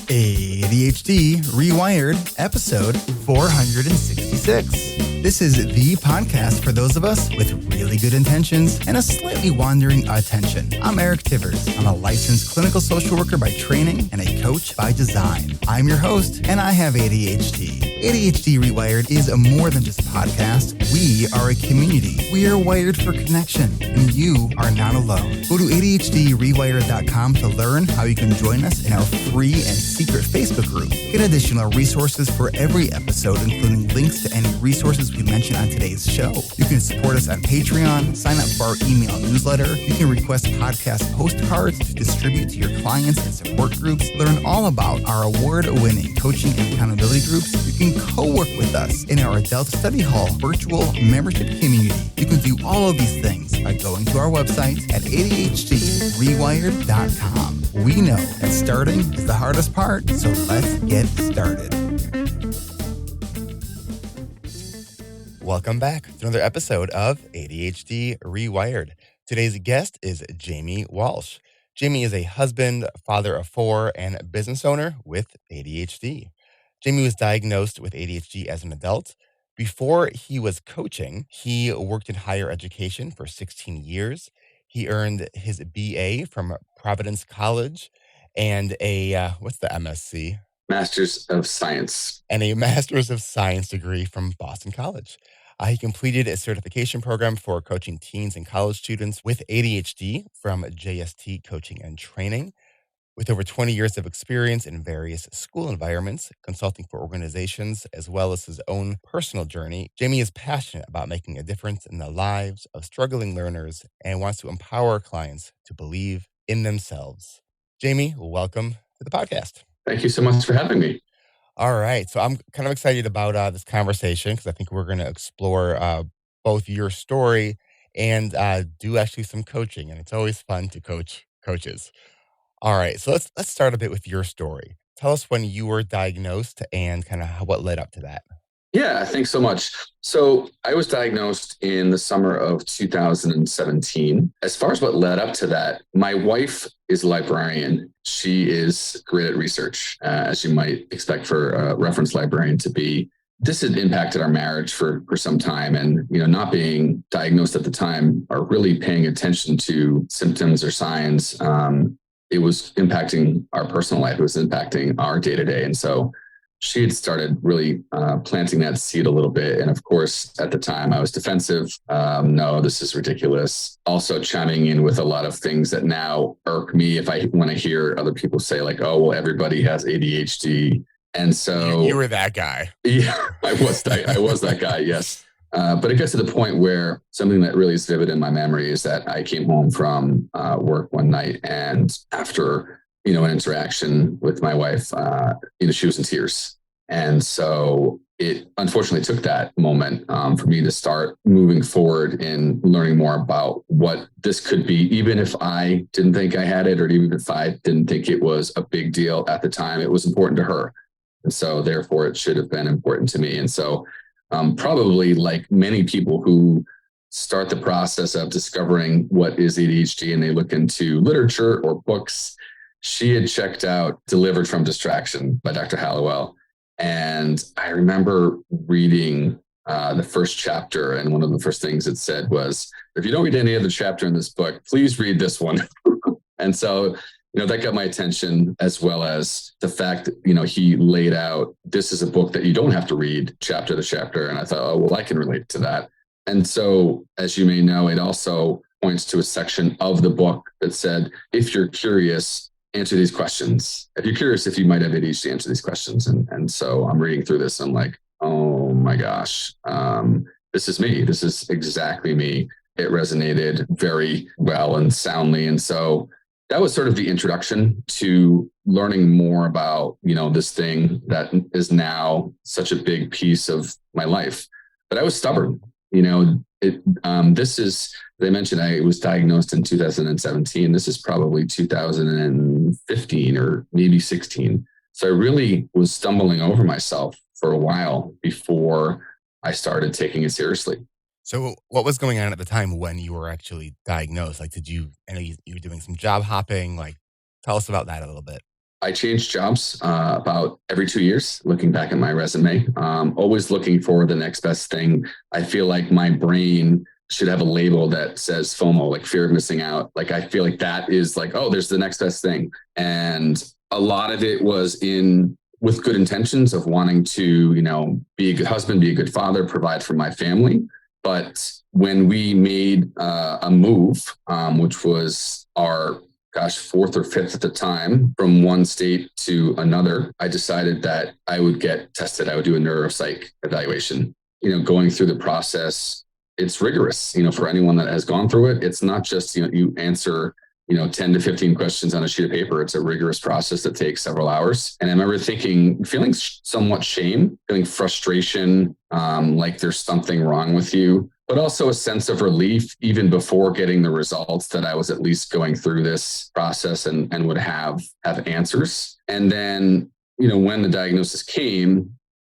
ADHD Rewired, episode 466. This is the podcast for those of us with really good intentions and a slightly wandering attention. I'm Eric Tivers. I'm a licensed clinical social worker by training and a coach by design. I'm your host, and I have ADHD. ADHD Rewired is more than just a podcast. We are a community. We are wired for connection, and you are not alone. Go to ADHDrewired.com to learn how you can join us in our free and secret Facebook group. Get additional resources for every episode, including links to any resources we mention on today's show. You can support us on Patreon, sign up for our email newsletter. You can request podcast postcards to distribute to your clients and support groups. Learn all about our award-winning coaching and accountability groups. You can co-work with us in our Adult Study Hall virtual membership community. You can do all of these things by going to our website at ADHDrewired.com. We know that starting is the hardest part, so let's get started. Welcome back to another episode of ADHD Rewired. Today's guest is Jamie Walsh. Jamie is a husband, father of four, and business owner with ADHD. Jamie was diagnosed with ADHD as an adult. Before he was coaching, he worked in higher education for 16 years. He earned his BA from Providence College and what's the MSc? Master's of Science. And a Master's of Science degree from Boston College. He completed a certification program for coaching teens and college students with ADHD from JST Coaching and Training. With over 20 years of experience in various school environments, consulting for organizations, as well as his own personal journey, Jamie is passionate about making a difference in the lives of struggling learners and wants to empower clients to believe in themselves. Jamie, welcome to the podcast. Thank you so much for having me. All right. So I'm kind of excited about this conversation because I think we're going to explore both your story and do actually some coaching. And it's always fun to coach coaches. All right. So let's start a bit with your story. Tell us when you were diagnosed and kind of what led up to that. Yeah, thanks so much. So I was diagnosed in the summer of 2017. As far as what led up to that, my wife is a librarian. She is great at research, as you might expect for a reference librarian to be. This had impacted our marriage for some time, and not being diagnosed at the time or really paying attention to symptoms or signs, it was impacting our personal life. It was impacting our day-to-day. And so she had started really planting that seed a little bit. And of course, at the time, I was defensive. No, this is ridiculous. Also chiming in with a lot of things that now irk me when I hear other people say like, oh, well, everybody has ADHD. And so you were that guy. Yeah, I was that guy. Yes. But it gets to the point where something that really is vivid in my memory is that I came home from work one night, and after an interaction with my wife, she was in tears. And so it unfortunately took that moment for me to start moving forward in learning more about what this could be, even if I didn't think I had it, or even if I didn't think it was a big deal at the time. It was important to her. And so therefore it should have been important to me. And so probably like many people who start the process of discovering what is ADHD and they look into literature or books, she had checked out Delivered from Distraction by Dr. Hallowell. And I remember reading the first chapter, and one of the first things it said was, if you don't read any other chapter in this book, please read this one. And so that got my attention, as well as the fact that, he laid out, this is a book that you don't have to read chapter to chapter. And I thought, oh, well, I can relate to that. And so, as you may know, it also points to a section of the book that said, if you're curious, answer these questions. If you're curious if you might have ADHD, answer these questions. And so I'm reading through this. I'm like, oh my gosh, this is me. This is exactly me. It resonated very well and soundly. And so that was sort of the introduction to learning more about, this thing that is now such a big piece of my life. But I was stubborn. This is, they mentioned I was diagnosed in 2017. This is probably 2015 or maybe 16. So I really was stumbling over myself for a while before I started taking it seriously. So what was going on at the time when you were actually diagnosed? Like, I know you were doing some job hopping, like, tell us about that a little bit. I changed jobs about every 2 years, looking back at my resume, always looking for the next best thing. I feel like my brain should have a label that says FOMO, like fear of missing out. Like, I feel like that is like, oh, there's the next best thing. And a lot of it was with good intentions of wanting to, be a good husband, be a good father, provide for my family. But when we made a move, which was our fourth or fifth at the time, from one state to another, I decided that I would get tested. I would do a neuropsych evaluation. Going through the process, it's rigorous. For anyone that has gone through it, it's not just, you answer 10 to 15 questions on a sheet of paper. It's a rigorous process that takes several hours. And I remember feeling somewhat shame, feeling frustration, like there's something wrong with you, but also a sense of relief even before getting the results that I was at least going through this process and would have answers. And then, when the diagnosis came,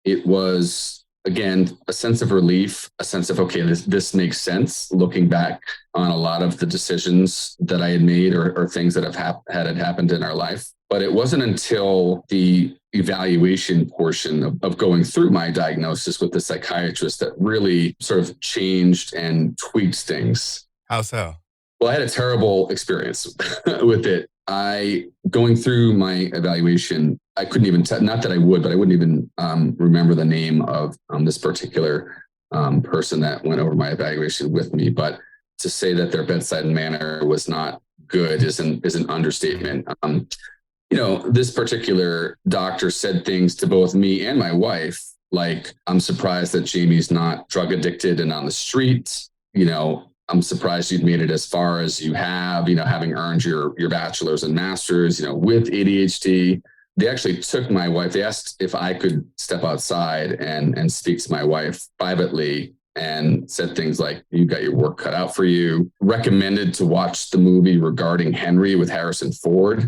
it was, again, a sense of relief, a sense of, okay, this makes sense, looking back on a lot of the decisions that I had made or things that had happened in our life. But it wasn't until the evaluation portion of going through my diagnosis with the psychiatrist that really sort of changed and tweaked things. How so? Well, I had a terrible experience with it. Going through my evaluation, I couldn't even, not that I would, but I wouldn't even remember the name of this particular person that went over my evaluation with me. But to say that their bedside manner was not good is an understatement. This particular doctor said things to both me and my wife, like, I'm surprised that Jamie's not drug addicted and on the street. I'm surprised you've made it as far as you have, having earned your bachelor's and master's, with ADHD. They actually took my wife. They asked if I could step outside and speak to my wife privately, and said things like, you got your work cut out for you. Recommended to watch the movie Regarding Henry with Harrison Ford,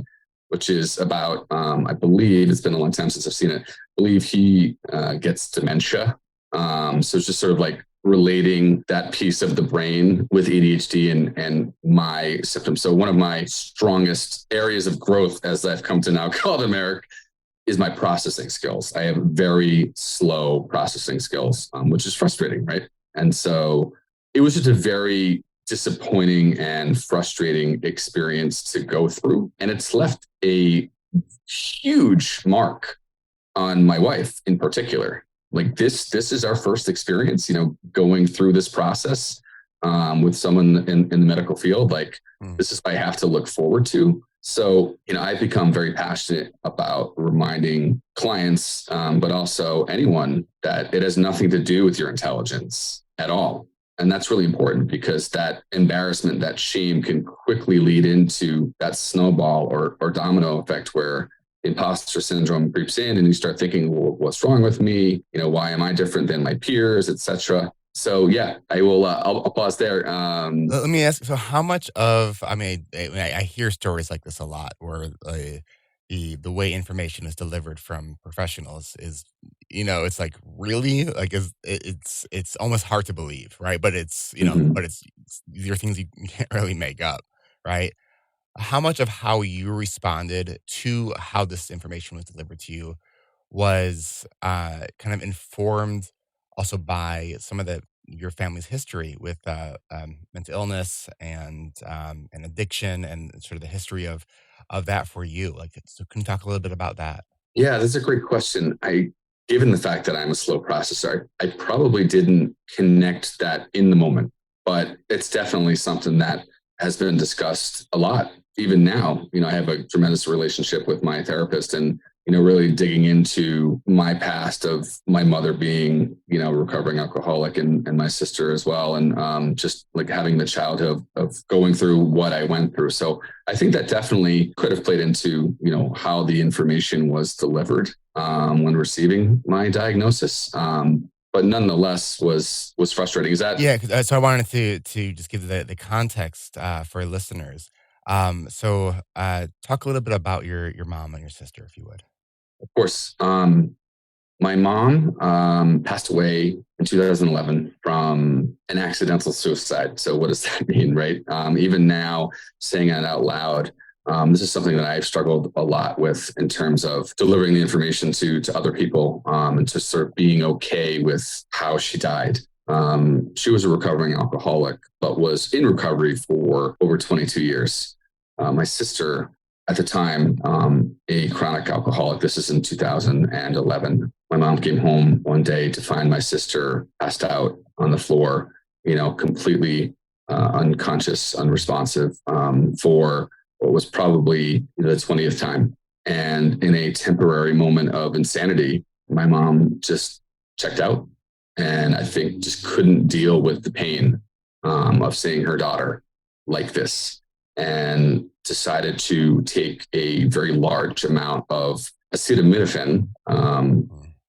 which is about, I believe, it's been a long time since I've seen it. I believe he gets dementia. So it's just sort of like relating that piece of the brain with ADHD and my symptoms. So one of my strongest areas of growth, as I've come to now call them, Eric, is my processing skills. I have very slow processing skills, which is frustrating, right? And so it was just a very disappointing and frustrating experience to go through. And it's left a huge mark on my wife in particular. Like this is our first experience, going through this process with someone in the medical field. Like, this is what I have to look forward to. So, I've become very passionate about reminding clients, but also anyone, that it has nothing to do with your intelligence at all. And that's really important, because that embarrassment, that shame can quickly lead into that snowball or domino effect where imposter syndrome creeps in and you start thinking, well, what's wrong with me? Why am I different than my peers, etc. So yeah, I'll pause there. Let me ask, so how much of, I hear stories like this a lot, where the way information is delivered from professionals is, it's like, really, like, it's almost hard to believe, right? But it's, but these are things you can't really make up, right? How much of how you responded to how this information was delivered to you was kind of informed also by some of your family's history with mental illness and addiction, and sort of the history of that for you? Like, so can you talk a little bit about that? Yeah, that's a great question. Given the fact that I'm a slow processor, I probably didn't connect that in the moment, but it's definitely something that has been discussed a lot. Even now, I have a tremendous relationship with my therapist, and, really digging into my past of my mother being, recovering alcoholic, and my sister as well. And just like having the childhood of going through what I went through. So I think that definitely could have played into, how the information was delivered when receiving my diagnosis. But nonetheless was frustrating. Is that? Yeah, so I wanted to just give the context for listeners. So talk a little bit about your mom and your sister, if you would. Of course. My mom passed away in 2011 from an accidental suicide. So what does that mean, right? Even now, saying it out loud, This is something that I've struggled a lot with in terms of delivering the information to other people, and just sort of being okay with how she died. She was a recovering alcoholic, but was in recovery for over 22 years. My sister, at the time, a chronic alcoholic. This is in 2011. My mom came home one day to find my sister passed out on the floor, completely unconscious, unresponsive, for what was probably the 20th time. And in a temporary moment of insanity, my mom just checked out, and I think just couldn't deal with the pain of seeing her daughter like this, and decided to take a very large amount of acetaminophen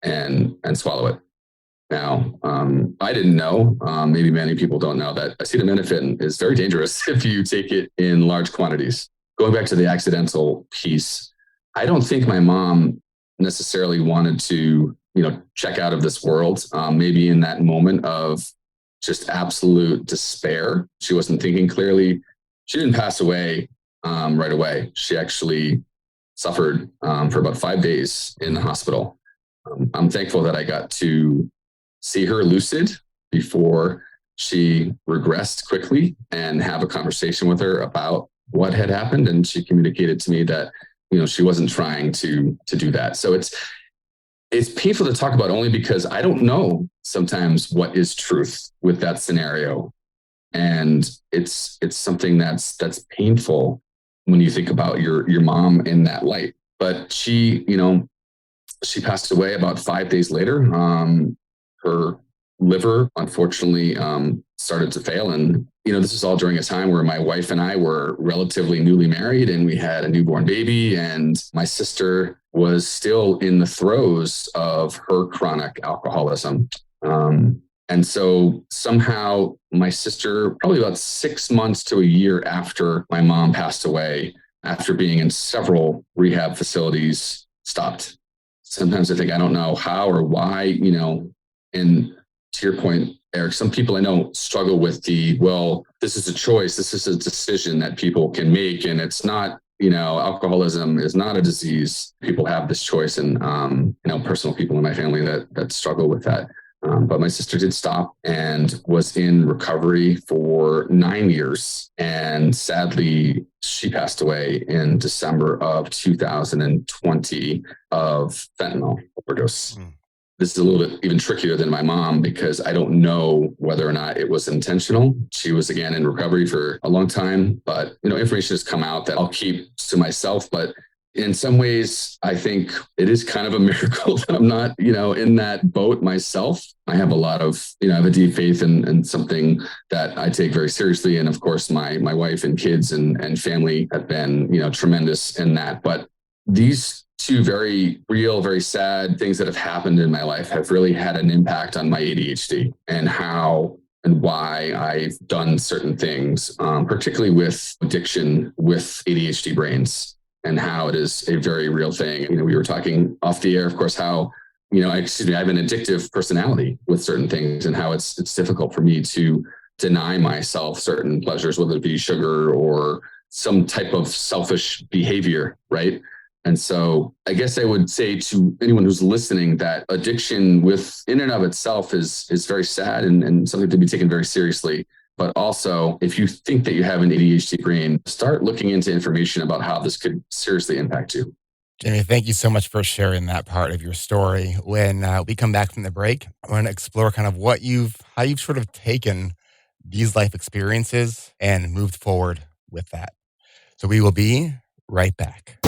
and swallow it. Now, I didn't know, maybe many people don't know, that acetaminophen is very dangerous if you take it in large quantities. Going back to the accidental piece, I don't think my mom necessarily wanted to, check out of this world. Maybe in that moment of just absolute despair, she wasn't thinking clearly. She didn't pass away right away. She actually suffered for about 5 days in the hospital. I'm thankful that I got to see her lucid before she regressed quickly and have a conversation with her about what had happened. And she communicated to me that, she wasn't trying to do that. So it's painful to talk about, only because I don't know sometimes what is truth with that scenario. And it's something that's painful when you think about your mom in that light. But she passed away about 5 days later. Her liver, unfortunately, started to fail. And, this is all during a time where my wife and I were relatively newly married, and we had a newborn baby, and my sister was still in the throes of her chronic alcoholism. And so somehow my sister, probably about 6 months to a year after my mom passed away, after being in several rehab facilities, stopped. Sometimes I think, I don't know how or why, and to your point, Eric, some people I know struggle with this is a choice. This is a decision that people can make. And it's not, alcoholism is not a disease. People have this choice, and, personal people in my family that struggle with that. But my sister did stop and was in recovery for 9 years. And sadly, she passed away in December of 2020 of fentanyl overdose. This is a little bit even trickier than my mom, because I don't know whether or not it was intentional. She was, again, in recovery for a long time, but, information has come out that I'll keep to myself. But in some ways, I think it is kind of a miracle that I'm not, in that boat myself. I have a lot of, I have a deep faith in something that I take very seriously. And of course, my wife and kids and family have been, tremendous in that. But these two very real, very sad things that have happened in my life have really had an impact on my ADHD and how and why I've done certain things, particularly with addiction with ADHD brains, and how it is a very real thing. We were talking off the air, of course, how, I have an addictive personality with certain things, and how it's difficult for me to deny myself certain pleasures, whether it be sugar or some type of selfish behavior, right? And so I guess I would say to anyone who's listening that addiction in and of itself is very sad and something to be taken very seriously. But also, if you think that you have an ADHD brain, start looking into information about how this could seriously impact you. Jamie, thank you so much for sharing that part of your story. When we come back from the break, I want to explore kind of how you've sort of taken these life experiences and moved forward with that. So we will be right back.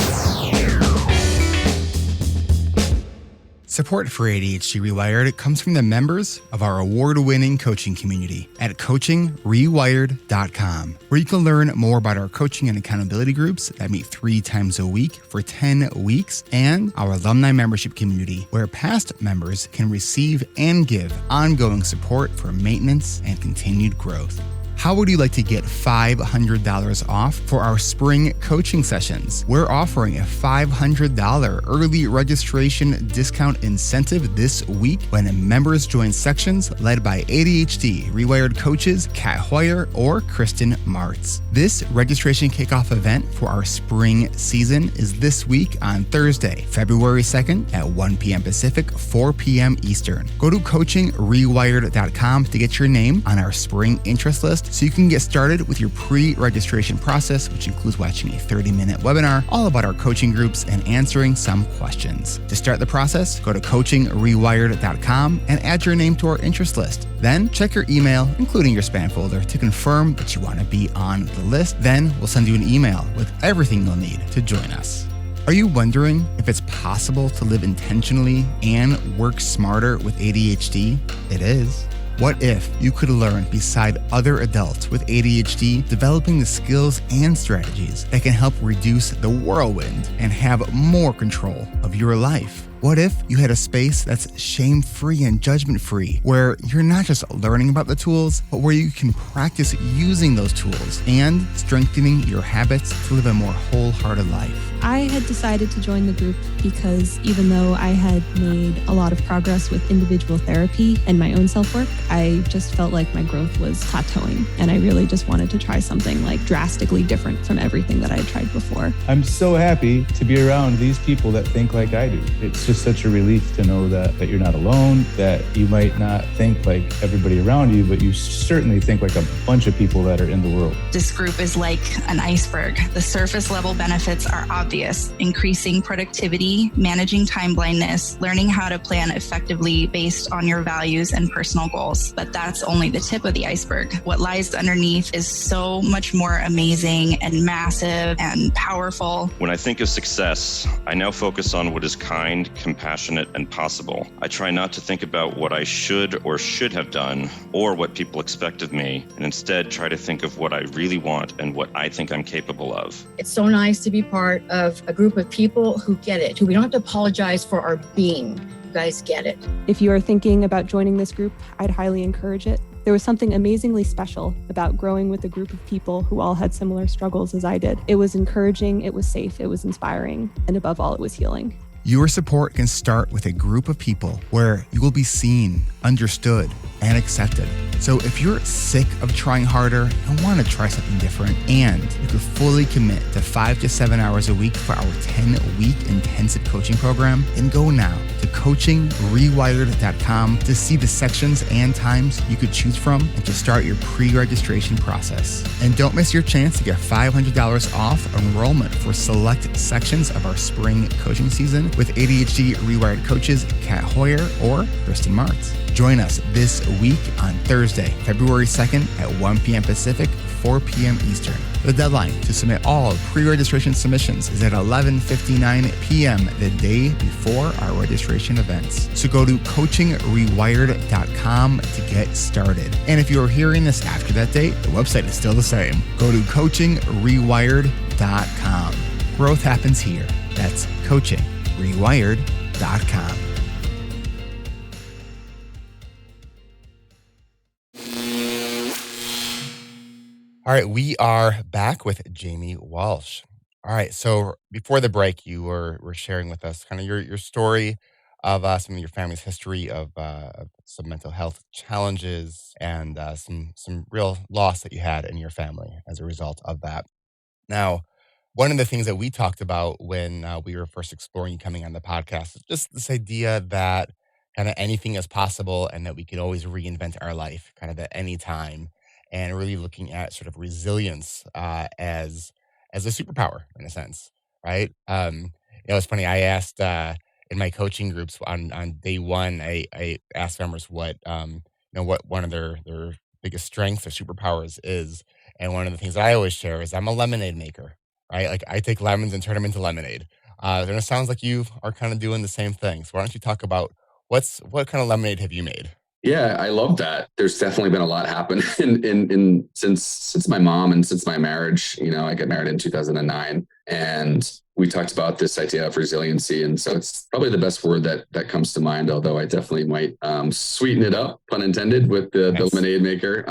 Support for ADHD Rewired comes from the members of our award-winning coaching community at coachingrewired.com, where you can learn more about our coaching and accountability groups that meet 3 times a week for 10 weeks, and our alumni membership community, where past members can receive and give ongoing support for maintenance and continued growth. How would you like to get $500 off for our spring coaching sessions? We're offering a $500 early registration discount incentive this week when members join sections led by ADHD Rewired coaches Kat Hoyer or Kristen Martz. This registration kickoff event for our spring season is this week on Thursday, February 2nd at 1 p.m. Pacific, 4 p.m. Eastern. Go to coachingrewired.com to get your name on our spring interest list so you can get started with your pre-registration process, which includes watching a 30-minute webinar all about our coaching groups and answering some questions. To start the process, go to coachingrewired.com and add your name to our interest list. Then check your email, including your spam folder, to confirm that you want to be on the list. Then we'll send you an email with everything you'll need to join us. Are you wondering if it's possible to live intentionally and work smarter with ADHD? It is. What if you could learn beside other adults with ADHD, developing the skills and strategies that can help reduce the whirlwind and have more control of your life? What if you had a space that's shame-free and judgment-free, where you're not just learning about the tools, but where you can practice using those tools and strengthening your habits to live a more wholehearted life? I had decided to join the group because even though I had made a lot of progress with individual therapy and my own self-work, I just felt like my growth was plateauing. And I really just wanted to try something like drastically different from everything that I had tried before. I'm so happy to be around these people that think like I do. It's just such a relief to know that you're not alone, that you might not think like everybody around you, but you certainly think like a bunch of people that are in the world. This group is like an iceberg. The surface level benefits are obvious: increasing productivity, managing time blindness, learning how to plan effectively based on your values and personal goals. But that's only the tip of the iceberg. What lies underneath is so much more amazing and massive and powerful. When I think of success, I now focus on what is kind, compassionate, and possible. I try not to think about what I should or should have done or what people expect of me, and instead try to think of what I really want and what I think I'm capable of. It's so nice to be part of a group of people who get it, who we don't have to apologize for our being. You guys get it. If you are thinking about joining this group, I'd highly encourage it. There was something amazingly special about growing with a group of people who all had similar struggles as I did. It was encouraging, it was safe, it was inspiring, and above all, it was healing. Your support can start with a group of people where you will be seen, understood, and accepted. So if you're sick of trying harder and want to try something different, and you could fully commit to 5 to 7 hours a week for our 10-week intensive coaching program, then go now to coachingrewired.com to see the sections and times you could choose from and to start your pre-registration process. And don't miss your chance to get $500 off enrollment for select sections of our spring coaching season with ADHD Rewired coaches Kat Hoyer or Kristen Martz. Join us this week on Thursday, February 2nd at 1 p.m. Pacific, 4 p.m. Eastern. The deadline to submit all pre-registration submissions is at 11:59 p.m. the day before our registration events. So go to coachingrewired.com to get started. And if you're hearing this after that date, the website is still the same. Go to coachingrewired.com. Growth happens here. That's coachingrewired.com. All right, we are back with Jamie Walsh. All right, so before the break, you were sharing with us kind of your story of some of your family's history of some mental health challenges and some real loss that you had in your family as a result of that. Now, one of the things that we talked about when we were first exploring you coming on the podcast is just this idea that kind of anything is possible and that we could always reinvent our life kind of at any time, and really looking at sort of resilience as a superpower in a sense, right? It's funny. I asked in my coaching groups on day one, I asked members what what one of their biggest strengths or superpowers is, and one of the things that I always share is I'm a lemonade maker, right? Like I take lemons and turn them into lemonade. And it sounds like you are kind of doing the same thing. So why don't you talk about what kind of lemonade have you made? Yeah, I love that. There's definitely been a lot happen in since my mom and since my marriage. I got married in 2009, and we talked about this idea of resiliency, and so it's probably the best word that comes to mind. Although I definitely might sweeten it up, pun intended, with the lemonade maker.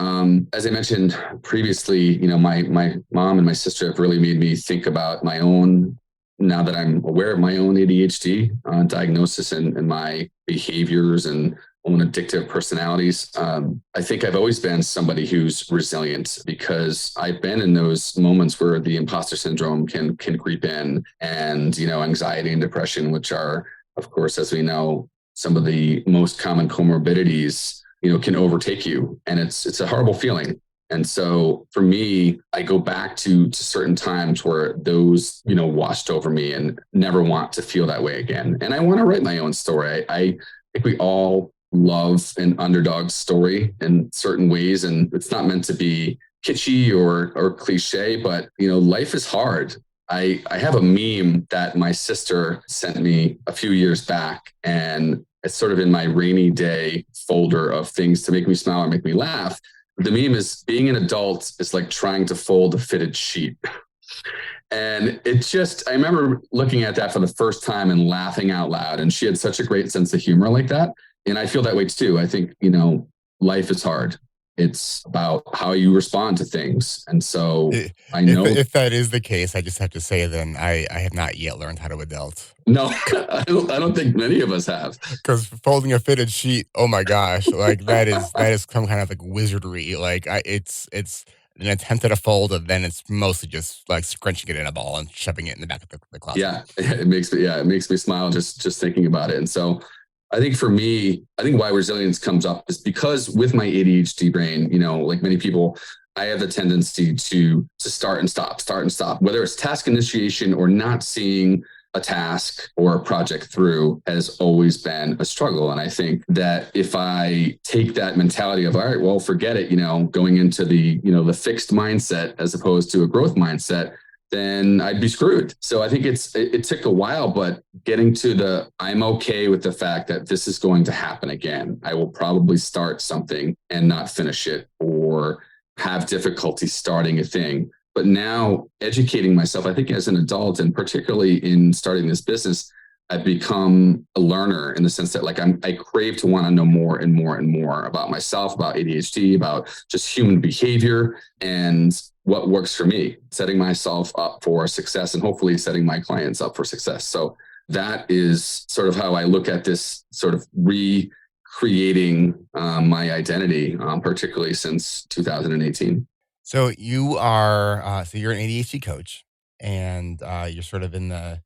As I mentioned previously, my mom and my sister have really made me think about my own. Now that I'm aware of my own ADHD diagnosis and my behaviors and own addictive personalities. I think I've always been somebody who's resilient because I've been in those moments where the imposter syndrome can creep in, and anxiety and depression, which are, of course, as we know, some of the most common comorbidities, can overtake you, and it's a horrible feeling. And so for me, I go back to certain times where those, washed over me, and never want to feel that way again. And I want to write my own story. I think we all love an underdog story in certain ways, and it's not meant to be kitschy or cliche, but life is hard. I have a meme that my sister sent me a few years back, and it's sort of in my rainy day folder of things to make me smile or make me laugh. The meme is, being an adult is like trying to fold a fitted sheet. And I remember looking at that for the first time and laughing out loud. And she had such a great sense of humor like that. And I feel that way too. I think, life is hard. It's about how you respond to things. And so I know if that is the case, I just have to say then I have not yet learned how to adult. No, I don't think many of us have. Because folding a fitted sheet, oh my gosh, like that is some kind of like wizardry. Like it's an attempt at a fold, and then it's mostly just like scrunching it in a ball and shoving it in the back of the closet. Yeah, it makes me smile just thinking about it. And so I think for me, why resilience comes up is because with my ADHD brain, like many people, I have the tendency to start and stop, whether it's task initiation or not seeing a task or a project through has always been a struggle. And I think that if I take that mentality of, all right, well, forget it, going into the fixed mindset as opposed to a growth mindset, then I'd be screwed. So I think it took a while, but getting to I'm okay with the fact that this is going to happen again. I will probably start something and not finish it, or have difficulty starting a thing. But now educating myself, I think as an adult, and particularly in starting this business, I've become a learner in the sense that I crave to want to know more and more and more about myself, about ADHD, about just human behavior and what works for me, setting myself up for success and hopefully setting my clients up for success. So that is sort of how I look at this sort of recreating my identity, particularly since 2018. So you are, you're an ADHD coach, and you're sort of in the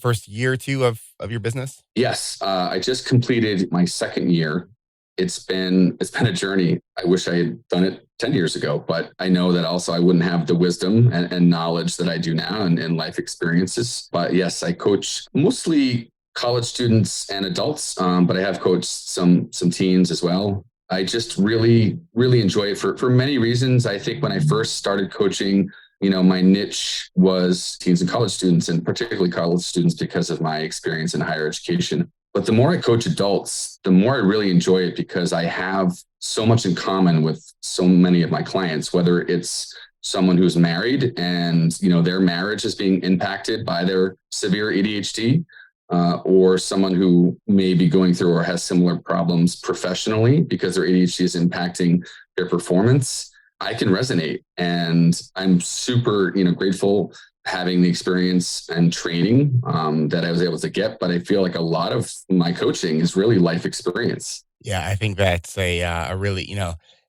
first year or two of your business? Yes. I just completed my second year. It's been a journey. I wish I had done it 10 years ago, but I know that also I wouldn't have the wisdom and knowledge that I do now and life experiences. But yes, I coach mostly college students and adults, but I have coached some teens as well. I just really, really enjoy it for many reasons. I think when I first started coaching, my niche was teens and college students, and particularly college students because of my experience in higher education. But the more I coach adults, the more I really enjoy it because I have so much in common with so many of my clients, whether it's someone who's married and, their marriage is being impacted by their severe ADHD, or someone who may be going through or has similar problems professionally because their ADHD is impacting their performance. I can resonate, and I'm super, grateful having the experience and training that I was able to get. But I feel like a lot of my coaching is really life experience. Yeah, I think that's a really,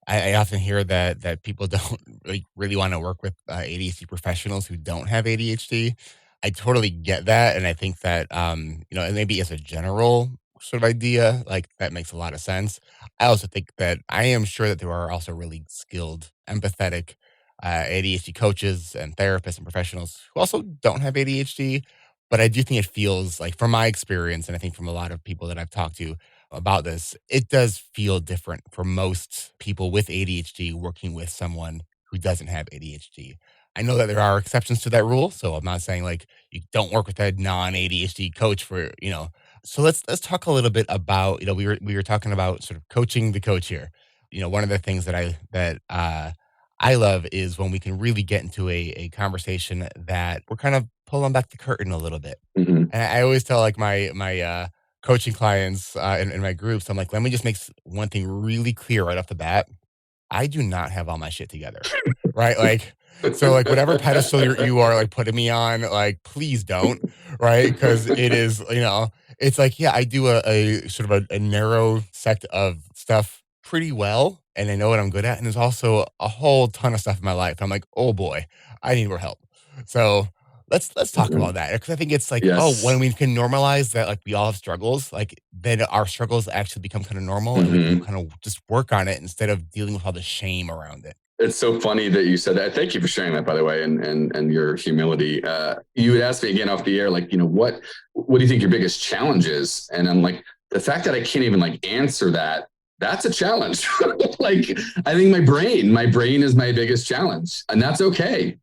I often hear that people don't really want to work with ADHD professionals who don't have ADHD. I totally get that, and I think that and maybe as a general sort of idea, like that makes a lot of sense. I also think that I am sure that there are also really skilled, empathetic ADHD coaches and therapists and professionals who also don't have ADHD. But I do think it feels like, from my experience, and I think from a lot of people that I've talked to about this, it does feel different for most people with ADHD working with someone who doesn't have ADHD. I know that there are exceptions to that rule, so I'm not saying like you don't work with a non-ADHD coach for, So let's talk a little bit about, we were talking about sort of coaching the coach here. One of the things I love is when we can really get into a conversation that we're kind of pulling back the curtain a little bit. Mm-hmm. And I always tell like my coaching clients in my groups, I'm like, let me just make one thing really clear right off the bat. I do not have all my shit together, right? Like, so like whatever pedestal you are like putting me on, like, please don't, right? Because it is, it's like, yeah, I do a sort of a narrow sect of stuff pretty well, and I know what I'm good at. And there's also a whole ton of stuff in my life. I'm like, oh boy, I need more help. So let's talk about that, because I think it's like, Yes. when we can normalize that, like we all have struggles, like then our struggles actually become kind of normal, and we can kind of just work on it instead of dealing with all the shame around it. It's so funny that you said that. Thank you for sharing that, by the way, and your humility. You would ask me again off the air, like, what do you think your biggest challenge is? And I'm like, the fact that I can't even like answer that, that's a challenge. Like, I think my brain is my biggest challenge, and that's okay.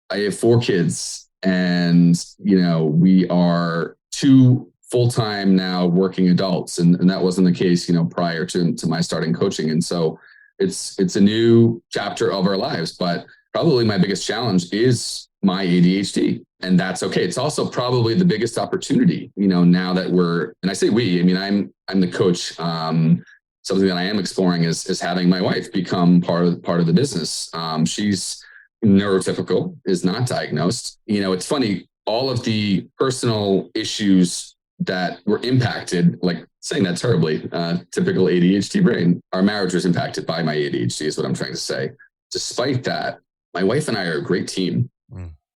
I have 4 kids, and, we are 2 full-time now working adults. And that wasn't the case, prior to my starting coaching. And so it's a new chapter of our lives, but probably my biggest challenge is my ADHD, and that's okay. It's also probably the biggest opportunity, now that and I say we, I mean, I'm the coach. Something that I am exploring is having my wife become part of the business. She's neurotypical, is not diagnosed. It's funny, all of the personal issues that were impacted, like saying that terribly, typical ADHD brain, our marriage was impacted by my ADHD is what I'm trying to say. Despite that, my wife and I are a great team.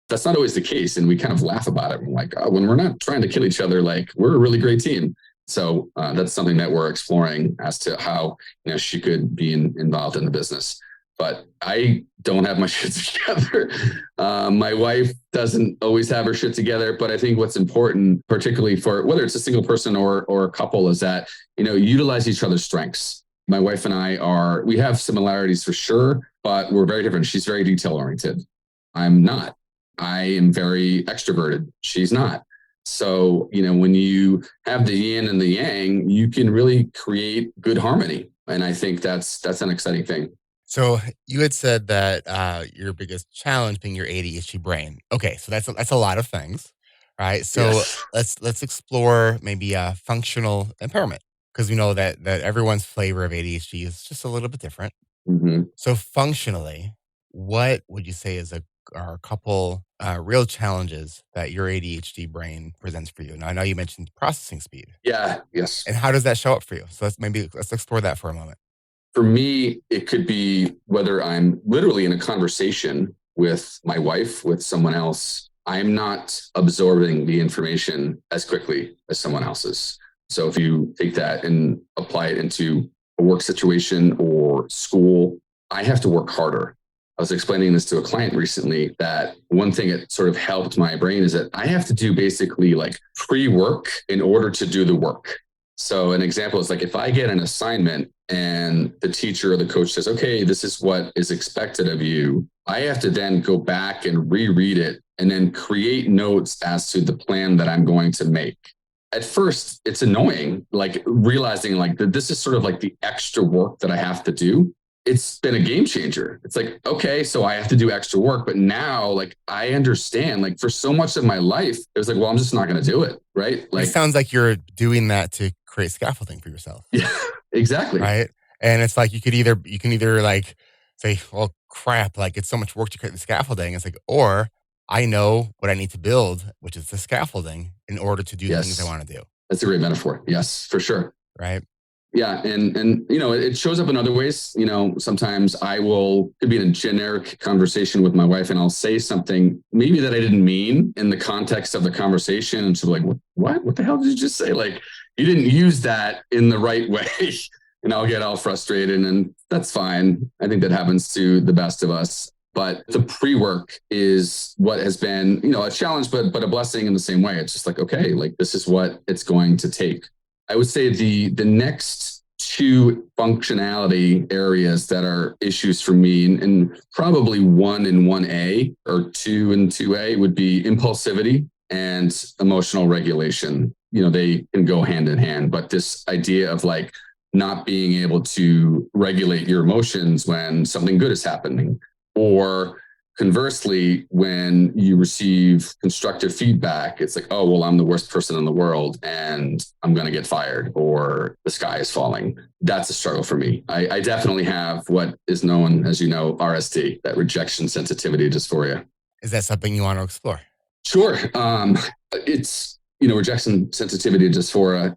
That's not always the case. And we kind of laugh about it. We're like, when we're not trying to kill each other, like we're a really great team. So that's something that we're exploring as to how, she could be involved in the business. But I don't have my shit together. My wife doesn't always have her shit together. But I think what's important, particularly for whether it's a single person or a couple, is that, utilize each other's strengths. My wife and I we have similarities for sure, but we're very different. She's very detail oriented. I'm not. I am very extroverted. She's not. So, when you have the yin and the yang, you can really create good harmony. And I think that's an exciting thing. So you had said that your biggest challenge being your ADHD brain. Okay, so that's a lot of things, right? So Yes. let's explore maybe functional impairment, because we know that everyone's flavor of ADHD is just a little bit different. Mm-hmm. So functionally, what would you say are a couple real challenges that your ADHD brain presents for you? Now I know you mentioned processing speed. Yeah. Yes. And how does that show up for you? So let's explore that for a moment. For me, it could be whether I'm literally in a conversation with my wife, with someone else, I'm not absorbing the information as quickly as someone else's. So if you take that and apply it into a work situation or school, I have to work harder. I was explaining this to a client recently that one thing that sort of helped my brain is that I have to do basically like pre-work in order to do the work. So an example is like if I get an assignment and the teacher or the coach says, okay, this is what is expected of you, I have to then go back and reread it and then create notes as to the plan that I'm going to make. At first, it's annoying, like realizing like that this is sort of like the extra work that I have to do. It's been a game changer. It's like, okay, so I have to do extra work, but now like I understand, like for so much of my life, it was like, well, I'm just not going to do it. Right. Like it sounds like you're doing that to create scaffolding for yourself. Yeah, exactly. Right. And it's like, you can either like say, well, crap, like it's so much work to create the scaffolding. It's like, or I know what I need to build, which is the scaffolding in order to do the things I want to do. That's a great metaphor. Yes, for sure. Right. Yeah. And, it shows up in other ways. Sometimes could be in a generic conversation with my wife and I'll say something maybe that I didn't mean in the context of the conversation. And she'll be like, what the hell did you just say? Like, you didn't use that in the right way. And I'll get all frustrated, and that's fine. I think that happens to the best of us. But the pre-work is what has been, a challenge, but a blessing in the same way. It's just like, okay, like this is what it's going to take. I would say the next 2 functionality areas that are issues for me, and probably 1 and 1A or 2 and 2A would be impulsivity and emotional regulation. they can go hand in hand. But this idea of like not being able to regulate your emotions when something good is happening, or conversely, when you receive constructive feedback, it's like, oh, well, I'm the worst person in the world and I'm going to get fired, or the sky is falling. That's a struggle for me. I definitely have what is known as, RSD, that rejection sensitivity dysphoria. Is that something you want to explore? Sure. It's, rejection sensitivity dysphoria,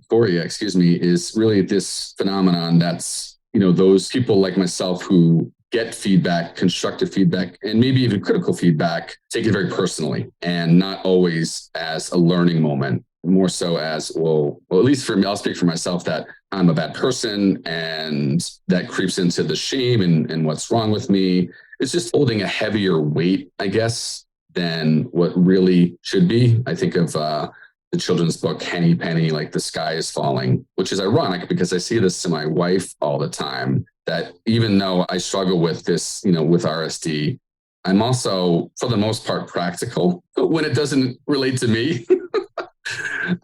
is really this phenomenon that's, those people like myself who get feedback, constructive feedback, and maybe even critical feedback, take it very personally and not always as a learning moment, more so as, well, at least for me, I'll speak for myself, that I'm a bad person, and that creeps into the shame and what's wrong with me. It's just holding a heavier weight, I guess, than what really should be. I think of the children's book, Henny Penny, like the sky is falling, which is ironic because I see this to my wife all the time, that even though I struggle with this, with RSD, I'm also, for the most part, practical when it doesn't relate to me.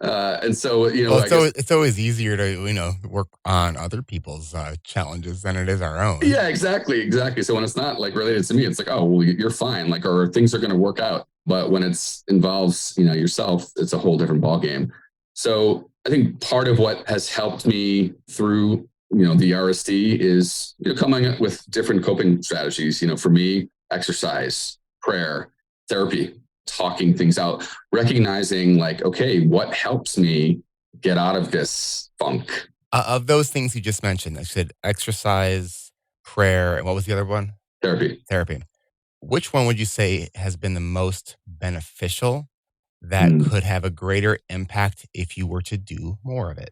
And so, it's always easier to, work on other people's challenges than it is our own. Yeah, exactly. So when it's not like related to me, it's like, oh, well, you're fine, like, or things are going to work out. But when it involves, yourself, it's a whole different ballgame. So I think part of what has helped me through the RSD is, coming up with different coping strategies. For me, exercise, prayer, therapy, talking things out, recognizing like, okay, what helps me get out of this funk? Of those things you just mentioned, I said exercise, prayer, and what was the other one? Therapy. Which one would you say has been the most beneficial that could have a greater impact if you were to do more of it?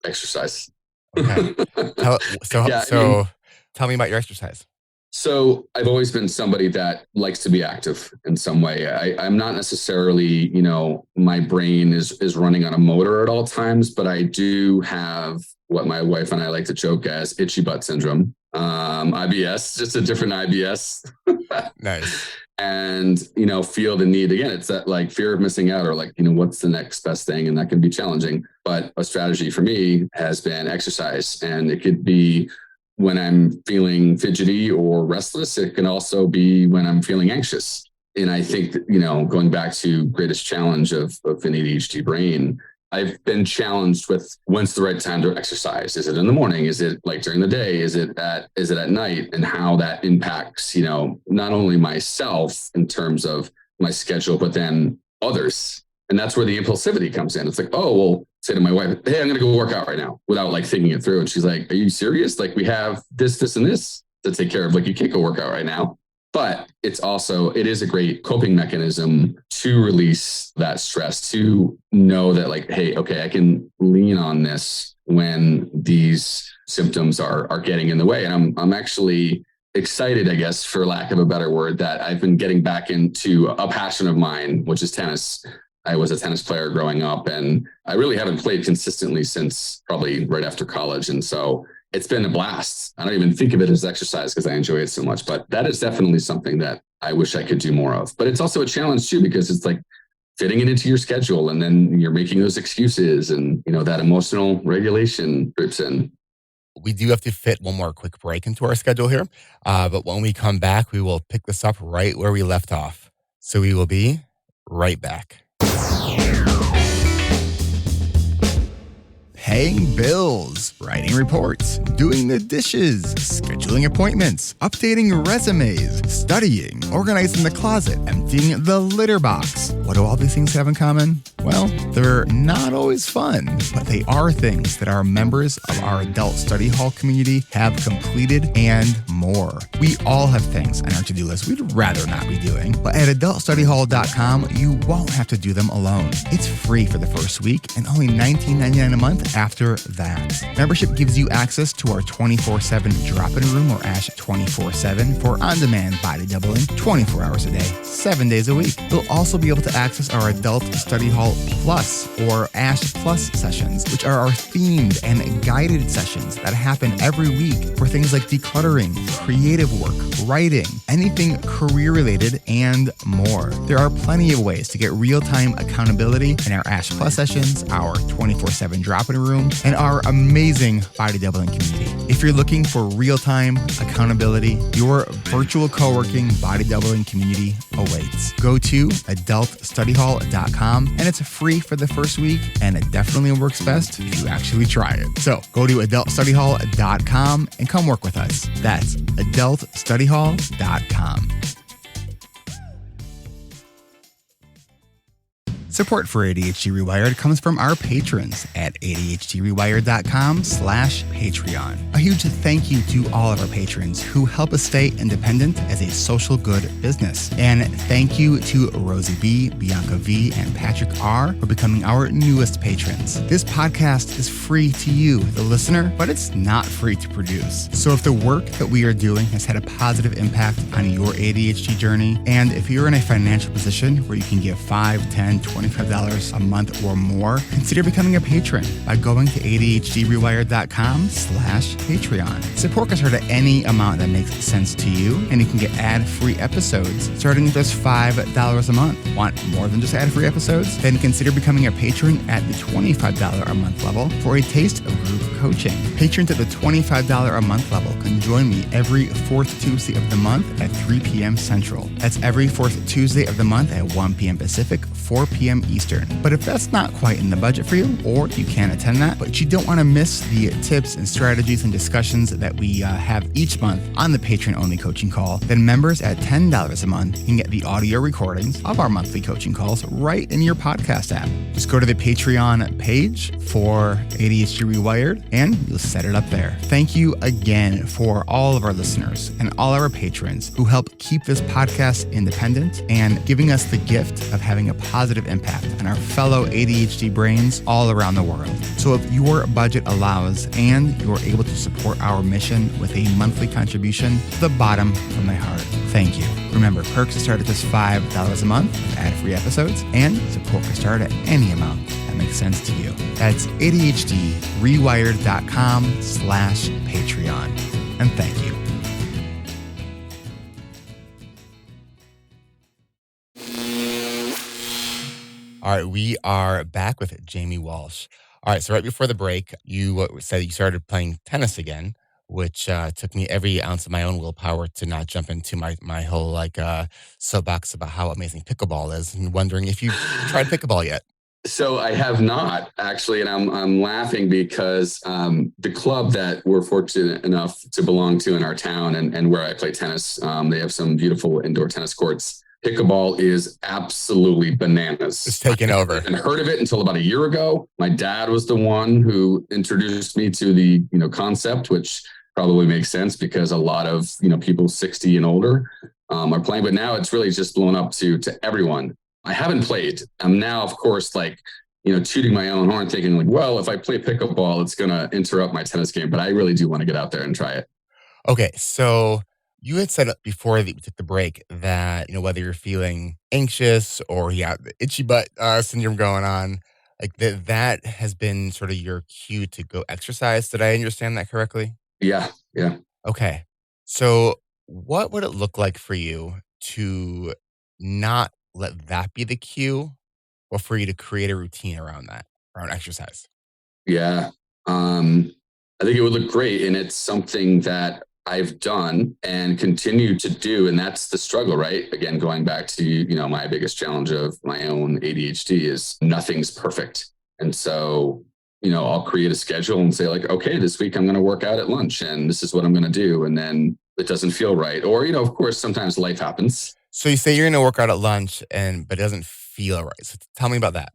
Exercise. Okay. Tell me about your exercise. So I've always been somebody that likes to be active in some way. I'm not necessarily, my brain is running on a motor at all times, but I do have what my wife and I like to joke as itchy butt syndrome. IBS, just a different IBS. Nice. And, feel the need, again, it's that like fear of missing out, or like, what's the next best thing? And that can be challenging. But a strategy for me has been exercise. And it could be when I'm feeling fidgety or restless. It can also be when I'm feeling anxious. And I think that, going back to greatest challenge of an ADHD brain, I've been challenged with when's the right time to exercise. Is it in the morning? Is it like during the day? Is it at night? And how that impacts, not only myself in terms of my schedule, but then others. And that's where the impulsivity comes in. It's like, oh, well, say to my wife, hey, I'm going to go work out right now, without like thinking it through. And she's like, are you serious? Like, we have this, and this to take care of. Like, you can't go work out right now. But it is a great coping mechanism to release that stress, to know that like, hey, okay, I can lean on this when these symptoms are getting in the way. And I'm actually excited, I guess, for lack of a better word, that I've been getting back into a passion of mine, which is tennis. I was a tennis player growing up, and I really haven't played consistently since probably right after college. And so it's been a blast. I don't even think of it as exercise because I enjoy it so much, but that is definitely something that I wish I could do more of. But it's also a challenge too, because it's like fitting it into your schedule, and then you're making those excuses, and that emotional regulation creeps in. We do have to fit one more quick break into our schedule here. But when we come back, we will pick this up right where we left off. So we will be right back. Paying bills, writing reports, doing the dishes, scheduling appointments, updating resumes, studying, organizing the closet, emptying the litter box. What do all these things have in common? Well, they're not always fun, but they are things that our members of our adult study hall community have completed and more. We all have things on our to-do list we'd rather not be doing, but at adultstudyhall.com, you won't have to do them alone. It's free for the first week and only $19.99 a month after that. Membership gives you access to our 24/7 drop-in room, or ASH 24/7, for on-demand body doubling 24 hours a day, 7 days a week. You'll also be able to access our adult study hall Plus or Ash Plus sessions, which are our themed and guided sessions that happen every week for things like decluttering, creative work, writing, anything career-related, and more. There are plenty of ways to get real-time accountability in our Ash Plus sessions, our 24/7 drop-in room, and our amazing body doubling community. If you're looking for real-time accountability, your virtual co-working body doubling community awaits. Go to adultstudyhall.com, and it's free for the first week, and it definitely works best if you actually try it. So go to adultstudyhall.com and come work with us. That's adultstudyhall.com. Support for ADHD Rewired comes from our patrons at adhdrewired.com/Patreon. A huge thank you to all of our patrons who help us stay independent as a social good business. And thank you to Rosie B, Bianca V, and Patrick R for becoming our newest patrons. This podcast is free to you, the listener, but it's not free to produce. So if the work that we are doing has had a positive impact on your ADHD journey, and if you're in a financial position where you can give $5, $10, $25 a month or more, consider becoming a patron by going to adhdrewired.com/Patreon. Support can start at any amount that makes sense to you, and you can get ad-free episodes starting at just $5 a month. Want more than just ad-free episodes? Then consider becoming a patron at the $25 a month level for a taste of group coaching. Patrons at the $25 a month level can join me every fourth Tuesday of the month at 3 p.m. Central. That's every fourth Tuesday of the month at 1 p.m. Pacific, 4 p.m. Eastern. But if that's not quite in the budget for you, or you can't attend that, but you don't want to miss the tips and strategies and discussions that we have each month on the patron-only coaching call, then members at $10 a month can get the audio recordings of our monthly coaching calls right in your podcast app. Just go to the Patreon page for ADHD Rewired, and you'll set it up there. Thank you again for all of our listeners and all our patrons who help keep this podcast independent and giving us the gift of having a positive impact on our fellow ADHD brains all around the world. So if your budget allows and you're able to support our mission with a monthly contribution, to the bottom of my heart, thank you. Remember, perks start at just $5 a month with ad-free episodes, and support can start at any amount that makes sense to you. That's adhdrewired.com/Patreon. And thank you. All right, we are back with Jamie Walsh. All right, so right before the break, you said you started playing tennis again, which took me every ounce of my own willpower to not jump into my whole soapbox about how amazing pickleball is, and wondering if you've tried pickleball yet. So I have not actually, and I'm laughing because the club that we're fortunate enough to belong to in our town and where I play tennis, they have some beautiful indoor tennis courts. Pickleball is absolutely bananas. It's taken over. I hadn't heard of it until about a year ago. My dad was the one who introduced me to the concept, which probably makes sense because a lot of people 60 and older are playing. But now it's really just blown up to everyone. I haven't played. I'm now, of course, tooting my own horn, thinking well, if I play pickleball, it's going to interrupt my tennis game. But I really do want to get out there and try it. Okay, so you had said before we took the break that, whether you're feeling anxious or you have the itchy butt syndrome going on, that has been sort of your cue to go exercise. Did I understand that correctly? Yeah. Okay. So what would it look like for you to not let that be the cue, or for you to create a routine around exercise? Yeah. I think it would look great. And it's something that I've done and continue to do. And that's the struggle, right? Again, going back to, my biggest challenge of my own ADHD is nothing's perfect. And so, I'll create a schedule and say okay, this week I'm going to work out at lunch and this is what I'm going to do. And then it doesn't feel right. Or, of course, sometimes life happens. So you say you're going to work out at lunch but it doesn't feel right. So tell me about that.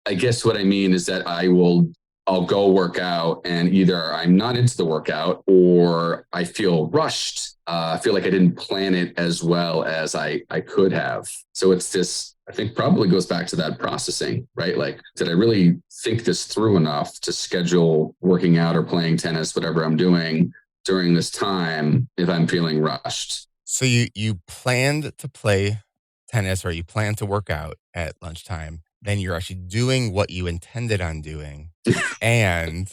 I guess what I mean is that I'll go work out and either I'm not into the workout or I feel rushed. I feel like I didn't plan it as well as I could have. So it's this, I think probably goes back to that processing, right? Did I really think this through enough to schedule working out or playing tennis, whatever I'm doing during this time if I'm feeling rushed? So you planned to play tennis or you planned to work out at lunchtime. then you're actually doing what you intended on doing. And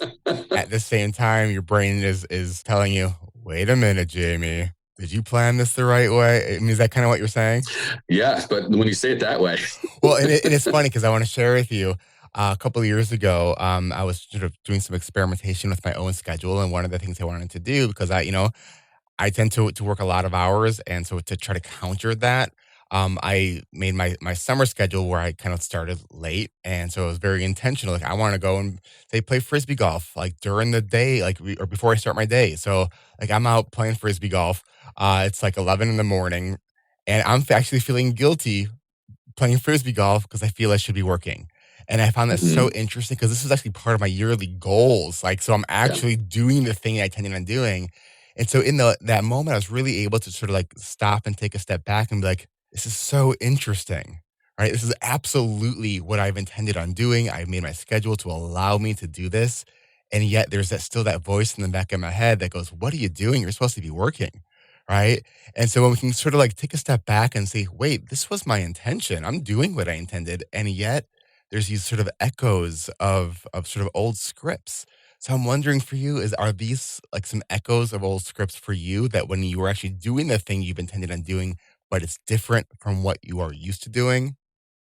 at the same time, your brain is telling you, wait a minute, Jamie, did you plan this the right way? I mean, is that kind of what you're saying? Yeah, but when you say it that way. Well, and it's funny because I want to share with you a couple of years ago, I was sort of doing some experimentation with my own schedule. And one of the things I wanted to do, because I tend to work a lot of hours, and so to try to counter that, I made my summer schedule where I kind of started late, and so it was very intentional. Like I want to go and say play frisbee golf like during the day, like or before I start my day. So like I'm out playing frisbee golf. It's like 11 in the morning, and I'm actually feeling guilty playing frisbee golf because I feel I should be working. And I found that so Mhm. interesting because this was actually part of my yearly goals. Like, so I'm Yeah, actually doing the thing I intended on doing. And so in that moment, I was really able to sort of like stop and take a step back and be like, this is so interesting, right? This is absolutely what I've intended on doing. I've made my schedule to allow me to do this. And yet there's still that voice in the back of my head that goes, what are you doing? You're supposed to be working, right? And so when we can sort of like take a step back and say, wait, this was my intention. I'm doing what I intended. And yet there's these sort of echoes of sort of old scripts. So I'm wondering for you, are these like some echoes of old scripts for you that when you were actually doing the thing you've intended on doing, but it's different from what you are used to doing?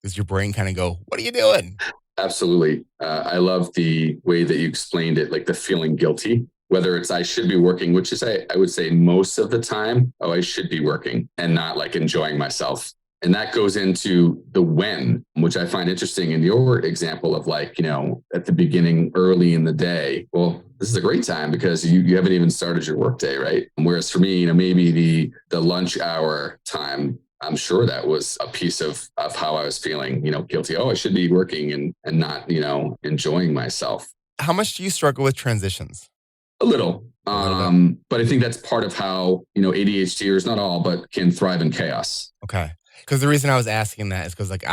Does your brain kind of go, what are you doing? absolutely. I love the way that you explained it, like the feeling guilty, whether it's I should be working, which is I would say most of the time, oh, I should be working and not like enjoying myself. And that goes into the when, which I find interesting in your example of like, at the beginning, early in the day. Well, this is a great time because you haven't even started your workday, right? Whereas for me, maybe the lunch hour time, I'm sure that was a piece of how I was feeling, guilty. Oh, I should be working and not, enjoying myself. How much do you struggle with transitions? A little. A little bit. But I think that's part of how, ADHDers, not all, but can thrive in chaos. Okay. Because the reason I was asking that is because like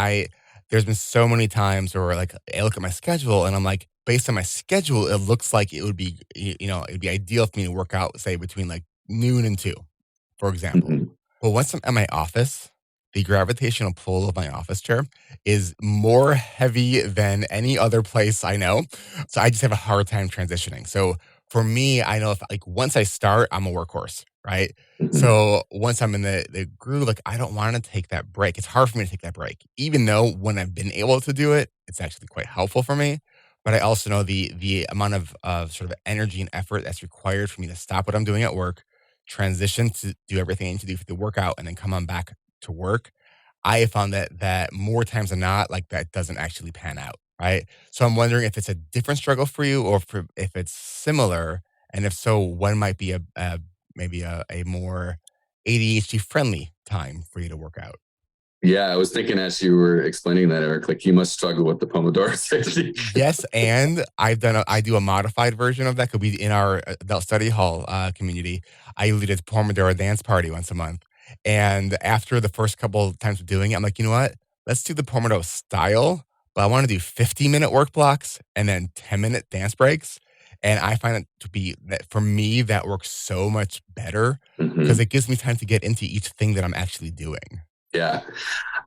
there's been so many times where like I look at my schedule and I'm like, based on my schedule, it looks like it would be, it'd be ideal for me to work out, say between like noon and 2, for example. Mhm. But once I'm at my office, the gravitational pull of my office chair is more heavy than any other place I know. So I just have a hard time transitioning. So for me, I know if like once I start, I'm a workhorse, right? Mhm. So once I'm in the groove, like I don't want to take that break. It's hard for me to take that break, even though when I've been able to do it, it's actually quite helpful for me. But I also know the amount of sort of energy and effort that's required for me to stop what I'm doing at work, transition to do everything I need to do for the workout, and then come on back to work. I have found that more times than not, like that doesn't actually pan out, right? So I'm wondering if it's a different struggle for you, or if it's similar, and if so, when might be a maybe a more ADHD friendly time for you to work out. Yeah, I was thinking as you were explaining that, Eric, like you must struggle with the Pomodoro technique. Yes, and I do a modified version of that. Could be in our adult study hall community. I lead a Pomodoro dance party once a month, and after the first couple of times of doing it, I'm like, you know what? Let's do the Pomodoro style, but I want to do 15-minute work blocks and then 10-minute dance breaks. And I find it to be that for me that works so much better because Mhm. it gives me time to get into each thing that I'm actually doing. Yeah.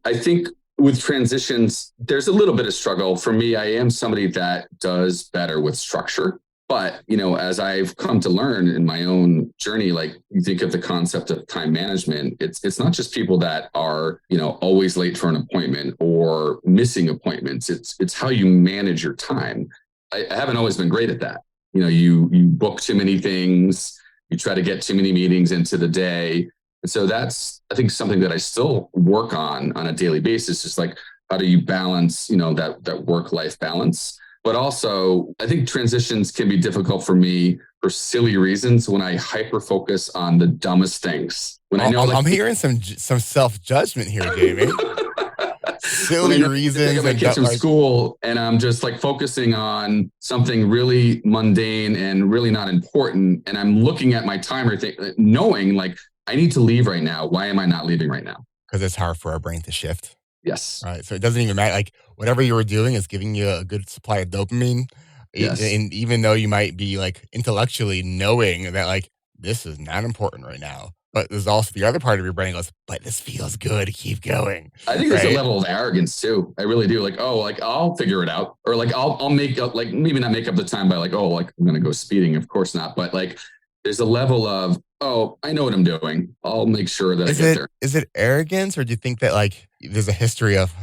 I think with transitions, there's a little bit of struggle. For me, I am somebody that does better with structure. But, as I've come to learn in my own journey, like you think of the concept of time management, it's not just people that are, always late for an appointment or missing appointments. It's how you manage your time. I haven't always been great at that. You book too many things, you try to get too many meetings into the day. And so that's, I think, something that I still work on a daily basis. Is like, how do you balance, that work-life balance? But also, I think transitions can be difficult for me for silly reasons when I hyper focus on the dumbest things. When I know, like, I'm hearing some self judgment here, Jamie. when I Silly know to pick reasons up my and kids from like school and I'm just like focusing on something really mundane and really not important, and I'm looking at my timer, knowing like I need to leave right now. Why am I not leaving right now? because it's hard for our brain to shift, Yes. right? So it doesn't even matter. Like whatever you were doing is giving you a good supply of dopamine, Yes. and even though you might be like intellectually knowing that like this is not important right now, But there's also the other part of your brain goes, but this feels good. Keep going. I think there's a level of arrogance too. I really do. Like, oh, like I'll figure it out, or like I'll make up, like maybe not make up the time by like, oh, like I'm gonna go speeding. Of course not. But like, there's a level of, oh, I know what I'm doing. I'll make sure that I get there. Is it arrogance, or do you think that like there's a history of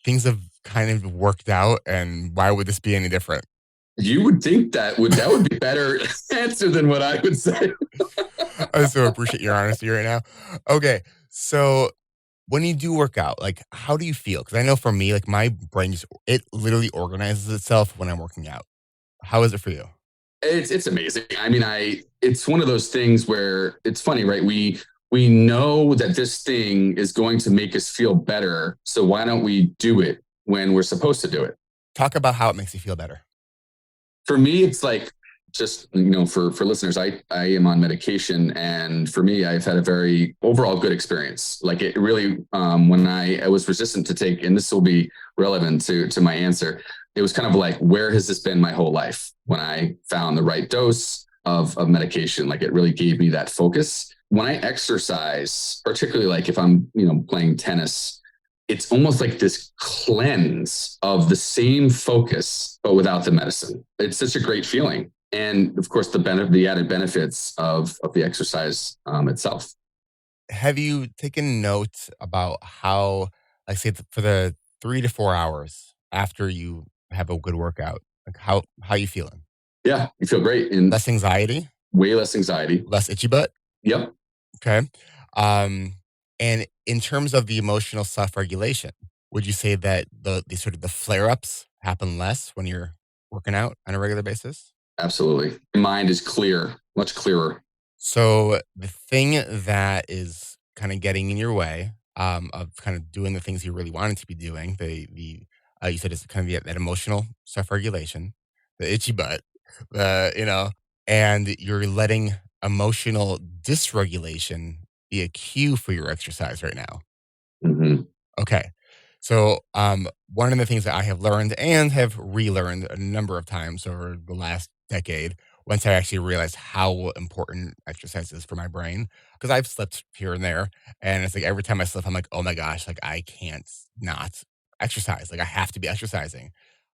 things have kind of worked out, and why would this be any different? You would think that would be better answer than what I would say. I so appreciate your honesty right now. Okay, so when you do work out, like how do you feel? Because I know for me, like my brain it literally organizes itself when I'm working out. How is it for you? It's amazing. I mean, it's one of those things where it's funny, right? We know that this thing is going to make us feel better. So why don't we do it when we're supposed to do it? Talk about how it makes you feel better. For me, it's like, just, for listeners, I am on medication, and for me, I've had a very overall good experience. Like it really, when I was resistant to take, and this will be relevant to my answer, it was kind of like, where has this been my whole life? When I found the right dose of medication, like it really gave me that focus. When I exercise, particularly like if I'm, playing tennis, it's almost like this cleanse of the same focus, but without the medicine. It's such a great feeling. And of course, the added benefits of the exercise itself. Have you taken note about how, like, say, for the 3 to 4 hours after you have a good workout, like how you feeling? Yeah, you feel great. And less anxiety? Way less anxiety. Less itchy butt? Yep. Okay. And in terms of the emotional self-regulation, would you say that the sort of the flare-ups happen less when you're working out on a regular basis? Absolutely. Your mind is clear, much clearer. So the thing that is kind of getting in your way of kind of doing the things you really wanted to be doing, you said it's kind of that emotional self-regulation, the itchy butt, and you're letting emotional dysregulation be a cue for your exercise right now. Mm-hmm. Okay. So one of the things that I have learned and have relearned a number of times over the last decade, once I actually realized how important exercise is for my brain, because I've slipped here and there, and it's like every time I slip, I'm like, oh my gosh, like I can't not exercise. Like I have to be exercising.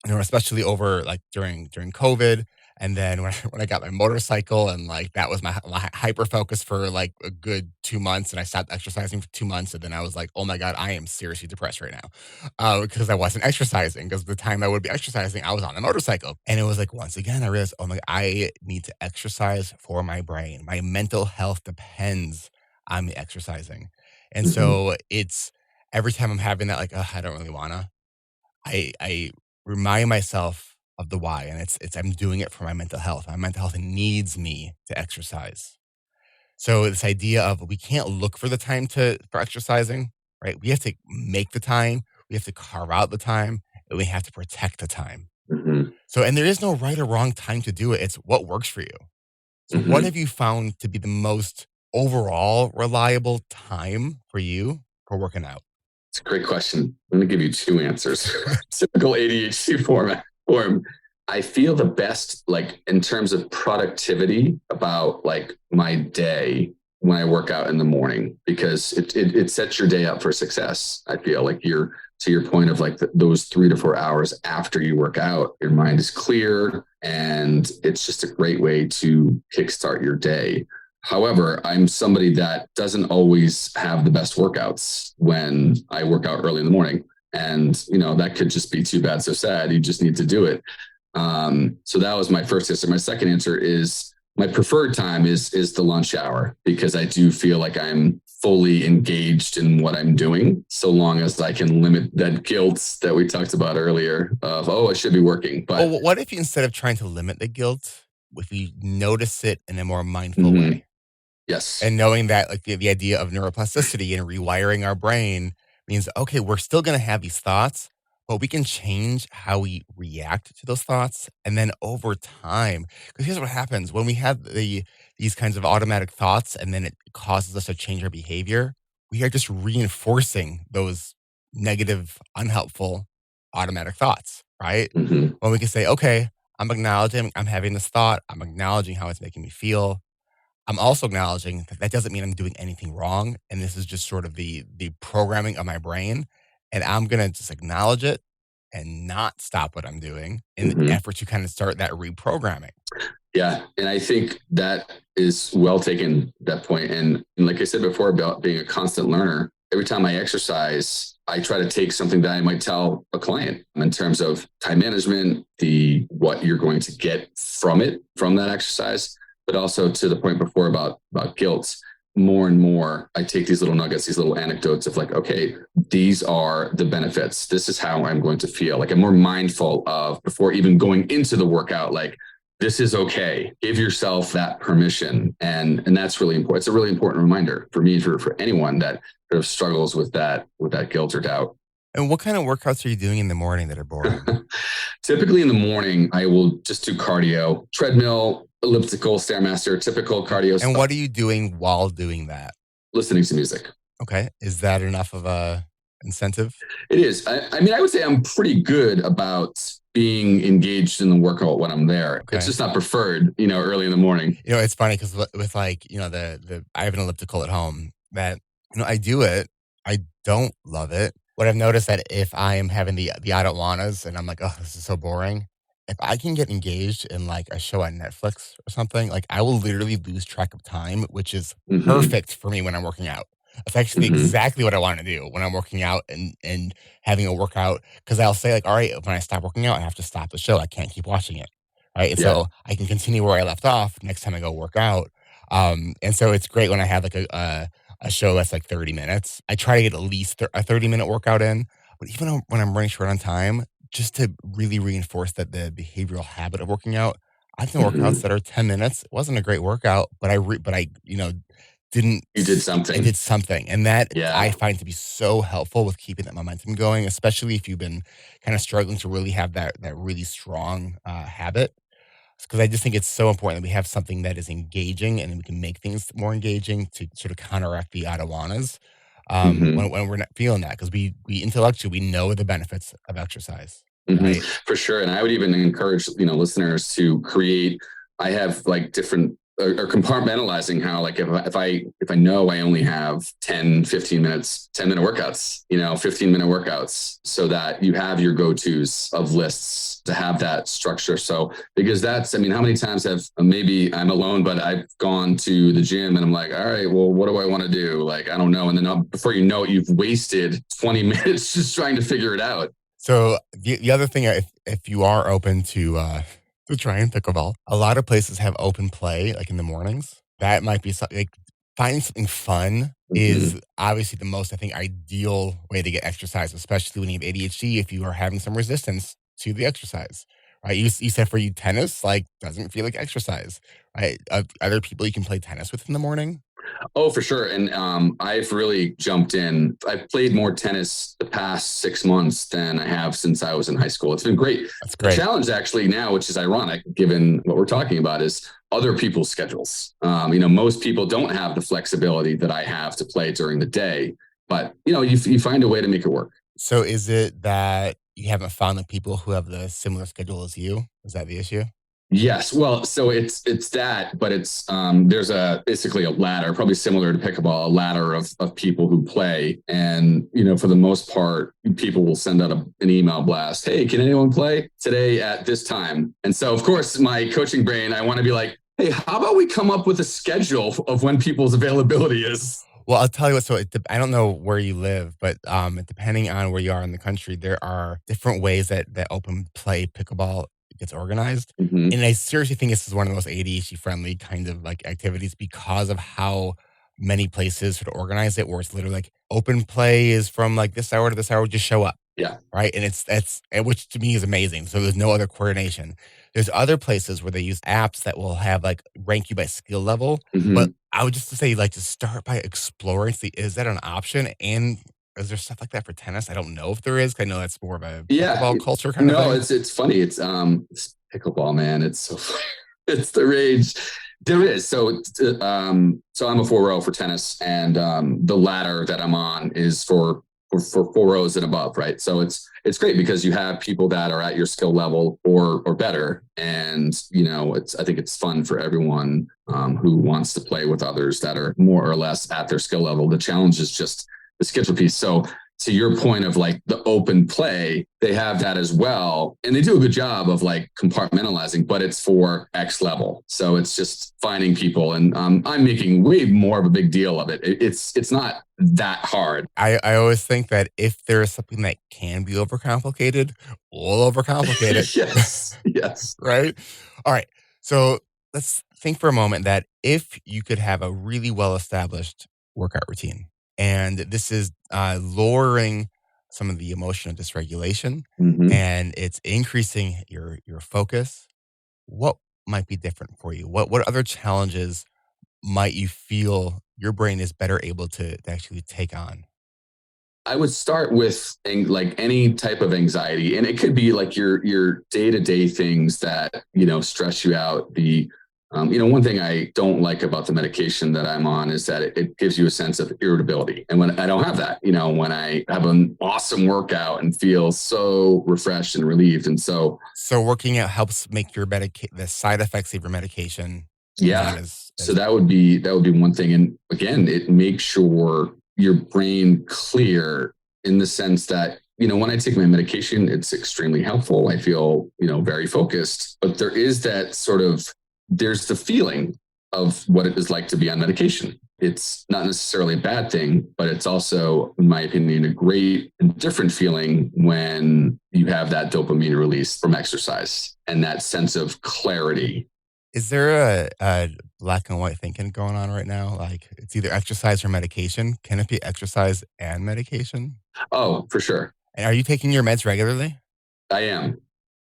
Especially over like during COVID, and then when I got my motorcycle, and like that was my hyper focus for like a good 2 months, and I stopped exercising for 2 months, and then I was like, oh my god, I am seriously depressed right now, because I wasn't exercising. Because the time I would be exercising, I was on a motorcycle, and it was like once again I realized, oh my, I need to exercise for my brain. My mental health depends on me exercising, and so it's every time I'm having that like, I don't really wanna. I remind myself of the why, and it's I'm doing it for my mental health. My mental health needs me to exercise. So this idea of we can't look for the time for exercising, right? We have to make the time, we have to carve out the time, and we have to protect the time. Mm-hmm. So, and there is no right or wrong time to do it. It's what works for you. So what have you found to be the most overall reliable time for you for working out? It's a great question. I'm going to give you 2 answers. Typical ADHD form. I feel the best, like in terms of productivity, about like my day when I work out in the morning, because it sets your day up for success. I feel like to your point of like those 3 to 4 hours after you work out, your mind is clear, and it's just a great way to kickstart your day. However, I'm somebody that doesn't always have the best workouts when I work out early in the morning. And, that could just be too bad, so sad. You just need to do it. So that was my first answer. My second answer is my preferred time is the lunch hour, because I do feel like I'm fully engaged in what I'm doing, so long as I can limit that guilt that we talked about earlier of, I should be working. But well, what if you, instead of trying to limit the guilt, if you notice it in a more mindful way? Yes. And knowing that like the idea of neuroplasticity and rewiring our brain means, okay, we're still going to have these thoughts, but we can change how we react to those thoughts. And then over time, because here's what happens when we have these kinds of automatic thoughts, and then it causes us to change our behavior, we are just reinforcing those negative, unhelpful automatic thoughts, right? Mm-hmm. When we can say, okay, I'm acknowledging I'm having this thought, I'm acknowledging how it's making me feel. I'm also acknowledging that that doesn't mean I'm doing anything wrong. And this is just sort of the programming of my brain. And I'm going to just acknowledge it and not stop what I'm doing in the effort to kind of start that reprogramming. Yeah. And I think that is well taken, that point. And like I said before about being a constant learner, every time I exercise, I try to take something that I might tell a client in terms of time management, what you're going to get from that exercise, but also to the point before about guilt. More and more, I take these little nuggets, these little anecdotes of like, okay, these are the benefits. This is how I'm going to feel. Like I'm more mindful of before even going into the workout, like, this is okay. Give yourself that permission. And that's really important. It's a really important reminder for me, for anyone that sort of struggles with that guilt or doubt. And what kind of workouts are you doing in the morning that are boring? Typically in the morning, I will just do cardio, treadmill, elliptical, Stairmaster, typical cardio stuff. And what are you doing while doing that? Listening to music. Okay. Is that enough of a incentive? It is. I mean, I would say I'm pretty good about being engaged in the workout when I'm there. Okay. It's just not preferred, early in the morning. It's funny because with like, I have an elliptical at home that, I do it. I don't love it. What I've noticed that if I am having the I don't wannas and I'm like, oh, this is so boring. If I can get engaged in like a show on Netflix or something, like I will literally lose track of time, which is perfect for me when I'm working out. It's actually exactly what I want to do when I'm working out and having a workout. Because I'll say like, all right, when I stop working out, I have to stop the show. I can't keep watching it. Right. And so I can continue where I left off next time I go work out. And so it's great when I have like a show that's like 30 minutes. I try to get at least a 30-minute workout in. But even when I'm running short on time, just to really reinforce that the behavioral habit of working out, I've done workouts that are 10 minutes. It wasn't a great workout, but I did something. And that I find to be so helpful with keeping that momentum going, especially if you've been kind of struggling to really have that really strong habit. Because I just think it's so important that we have something that is engaging and we can make things more engaging to sort of counteract the adawanas when we're not feeling that. Because we intellectually, we know the benefits of exercise. Right? For sure. And I would even encourage, listeners to create, I have like different or compartmentalizing how, like, if I know I only have 15 minutes, 10-minute workouts, 15-minute workouts, so that you have your go-tos of lists to have that structure. So, because how many times maybe I'm alone, but I've gone to the gym and I'm like, all right, well, what do I want to do? Like, I don't know. And then before you know it, you've wasted 20 minutes just trying to figure it out. So the other thing, if you are open to trying pickleball, a lot of places have open play, like in the mornings. That might be something, like finding something fun is obviously the most, I think, ideal way to get exercise, especially when you have ADHD, if you are having some resistance to the exercise, right? You said for you, tennis, like, doesn't feel like exercise, right? Are there people you can play tennis with in the morning? Oh, for sure. And I've really jumped in. I've played more tennis the past 6 months than I have since I was in high school. It's been great. That's great. The challenge actually now, which is ironic, given what we're talking about, is other people's schedules. Most people don't have the flexibility that I have to play during the day, but you find a way to make it work. So is it that you haven't found the people who have the similar schedule as you? Is that the issue? Yes. Well, so it's that, but it's there's basically a ladder, probably similar to pickleball, a ladder of people who play. And, for the most part, people will send out an email blast. Hey, can anyone play today at this time? And so, of course, my coaching brain, I want to be like, hey, how about we come up with a schedule of when people's availability is? Well, I'll tell you what. So I don't know where you live, but depending on where you are in the country, there are different ways that open play pickleball gets organized. And I seriously think this is one of the most ADHD friendly kind of like activities because of how many places sort of organize it, where it's literally like open play is from like this hour to this hour, just show up. Yeah. Right. And which to me is amazing. So there's no other coordination. There's other places where they use apps that will have like rank you by skill level. But I would just say like to start by exploring, see, is that an option? And is there stuff like that for tennis? I don't know if there is. I know that's more of a pickleball culture kind of thing. No, it's funny. It's pickleball, man. It's so funny. It's the rage. There is. So I'm a 4-row for tennis, and the ladder that I'm on is for for 4 rows and above, right? So it's great because you have people that are at your skill level or better, and I think it's fun for everyone who wants to play with others that are more or less at their skill level. The challenge is just the schedule piece. So to your point of like the open play, they have that as well. And they do a good job of like compartmentalizing, but it's for X level. So it's just finding people. And I'm making way more of a big deal of it. It's not that hard. I always think that if there is something that can be overcomplicated, we'll overcomplicate it. Yes. Right? All right. So let's think for a moment that if you could have a really well-established workout routine, and this is lowering some of the emotional dysregulation, and it's increasing your focus, what might be different for you? What other challenges might you feel your brain is better able to actually take on? I would start with like any type of anxiety, and it could be like your day-to-day things that stress you out. One thing I don't like about the medication that I'm on is that it gives you a sense of irritability. And when I don't have that, when I have an awesome workout and feel so refreshed and relieved. And so working out helps make the side effects of your medication. Yeah. So that would be one thing. And again, it makes sure your brain clear in the sense that, when I take my medication, it's extremely helpful. I feel, very focused, but there is that there's the feeling of what it is like to be on medication. It's not necessarily a bad thing, but it's also, in my opinion, a great and different feeling when you have that dopamine release from exercise and that sense of clarity. Is there a black and white thinking going on right now? Like it's either exercise or medication. Can it be exercise and medication? Oh, for sure. And are you taking your meds regularly? I am.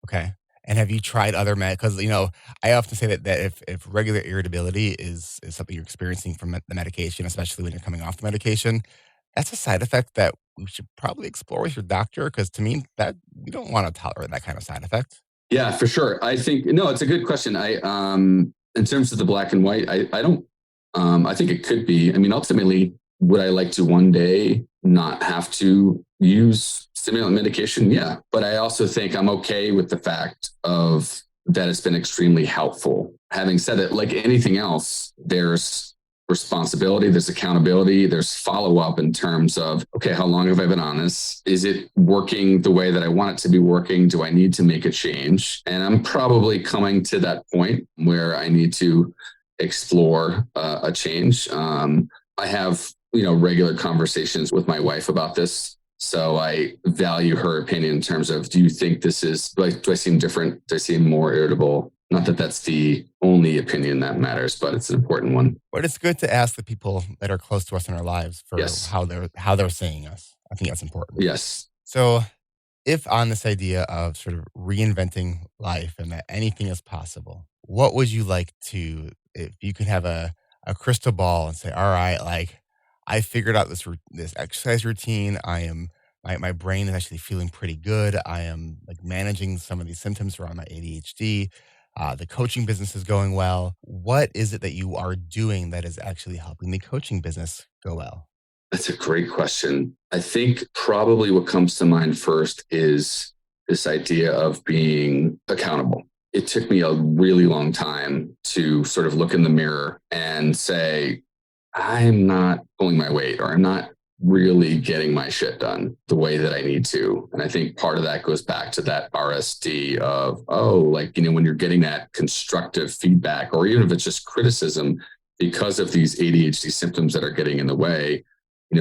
Okay. And have you tried other meds? Because, I often say that if regular irritability is something you're experiencing from the medication, especially when you're coming off the medication, that's a side effect that we should probably explore with your doctor. Because to me, that we don't want to tolerate that kind of side effect. Yeah, for sure. I think, no, it's a good question. In terms of the black and white, I don't, I think it could be. I mean, ultimately, would I like to one day not have to use stimulant medication? Yeah. But I also think I'm okay with the fact of that it's been extremely helpful. Having said that, like anything else, there's responsibility, there's accountability, there's follow-up in terms of, okay, how long have I been on this? Is it working the way that I want it to be working? Do I need to make a change? And I'm probably coming to that point where I need to explore a change. I have, regular conversations with my wife about this. So I value her opinion in terms of, do you think this is, like, do I seem different? Do I seem more irritable? Not that that's the only opinion that matters, but it's an important one. But it's good to ask the people that are close to us in our lives for how they're seeing us. I think that's important. Yes. So if on this idea of sort of reinventing life and that anything is possible, what would you like to, if you could have a crystal ball and say, all right, like I figured out this exercise routine. My brain is actually feeling pretty good. I am like managing some of these symptoms around my ADHD. The coaching business is going well. What is it that you are doing that is actually helping the coaching business go well? That's a great question. I think probably what comes to mind first is this idea of being accountable. It took me a really long time to sort of look in the mirror and say, I'm not pulling my weight, or I'm not really getting my shit done the way that I need to. And I think part of that goes back to that RSD of, when you're getting that constructive feedback, or even if it's just criticism because of these ADHD symptoms that are getting in the way,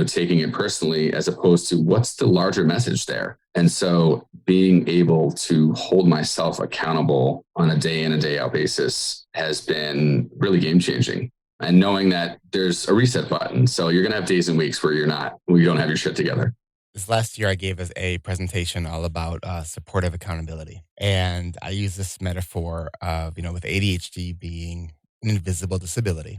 taking it personally as opposed to what's the larger message there. And so being able to hold myself accountable on a day in and day out basis has been really game changing. And knowing that there's a reset button. So you're going to have days and weeks where you don't have your shit together. This last year, I gave us a presentation all about supportive accountability. And I use this metaphor of, with ADHD being an invisible disability.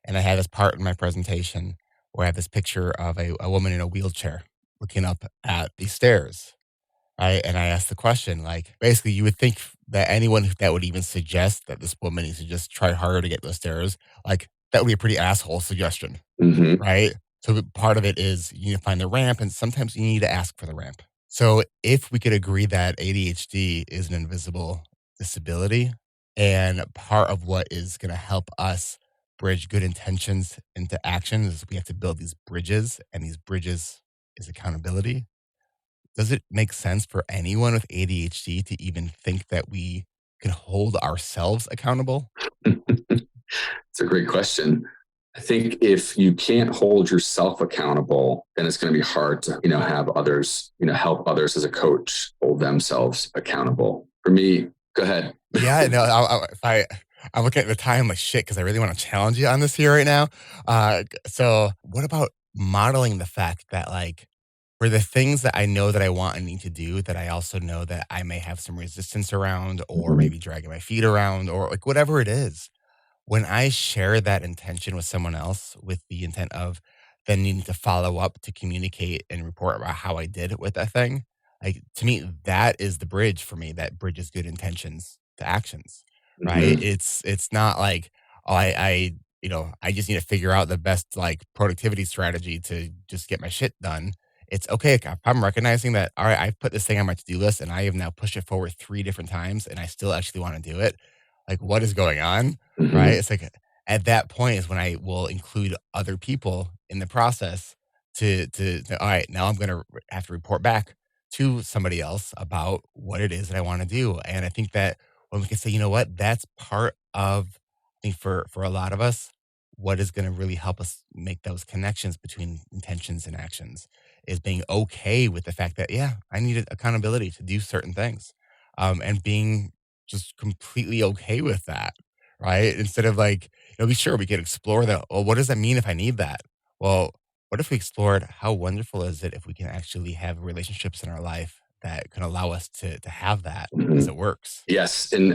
And I had this part in my presentation where I have this picture of a woman in a wheelchair looking up at the stairs. Right? And I asked the question, like, basically, you would think that anyone that would even suggest that this woman needs to just try harder to get those stairs, like, that would be a pretty asshole suggestion, right? So part of it is you need to find the ramp, and sometimes you need to ask for the ramp. So if we could agree that ADHD is an invisible disability, and part of what is going to help us bridge good intentions into action is we have to build these bridges, and these bridges is accountability. Does it make sense for anyone with ADHD to even think that we can hold ourselves accountable? It's a great question. I think if you can't hold yourself accountable, then it's going to be hard to, have others, help others as a coach hold themselves accountable. For me, go ahead. Yeah, no, I'm looking at the time like shit because I really want to challenge you on this here right now. So what about modeling the fact that like for the things that I know that I want and need to do, that I also know that I may have some resistance around, or Mhm. maybe dragging my feet around, or like whatever it is, when I share that intention with someone else with the intent of then needing to follow up to communicate and report about how I did with that thing, like to me, that is the bridge for me that bridges good intentions to actions, right? Mhm. It's not like, oh, I just need to figure out the best like productivity strategy to just get my shit done. It's okay. If I'm recognizing that, all right, I've put this thing on my to-do list and I have now pushed it forward 3 different times and I still actually want to do it. Like, what is going on? Right? Mhm. It's like at that point is when I will include other people in the process to all right, now I'm gonna have to report back to somebody else about what it is that I want to do. And I think that when we can say, you know what, that's part of I think for a lot of us, what is gonna really help us make those connections between intentions and actions is being okay with the fact that, yeah, I needed accountability to do certain things. And being just completely okay with that, right? Instead of like, be sure we could explore that. Well, what does that mean if I need that? Well, what if we explored how wonderful is it if we can actually have relationships in our life that can allow us to have that as Mhm. it works? Yes, and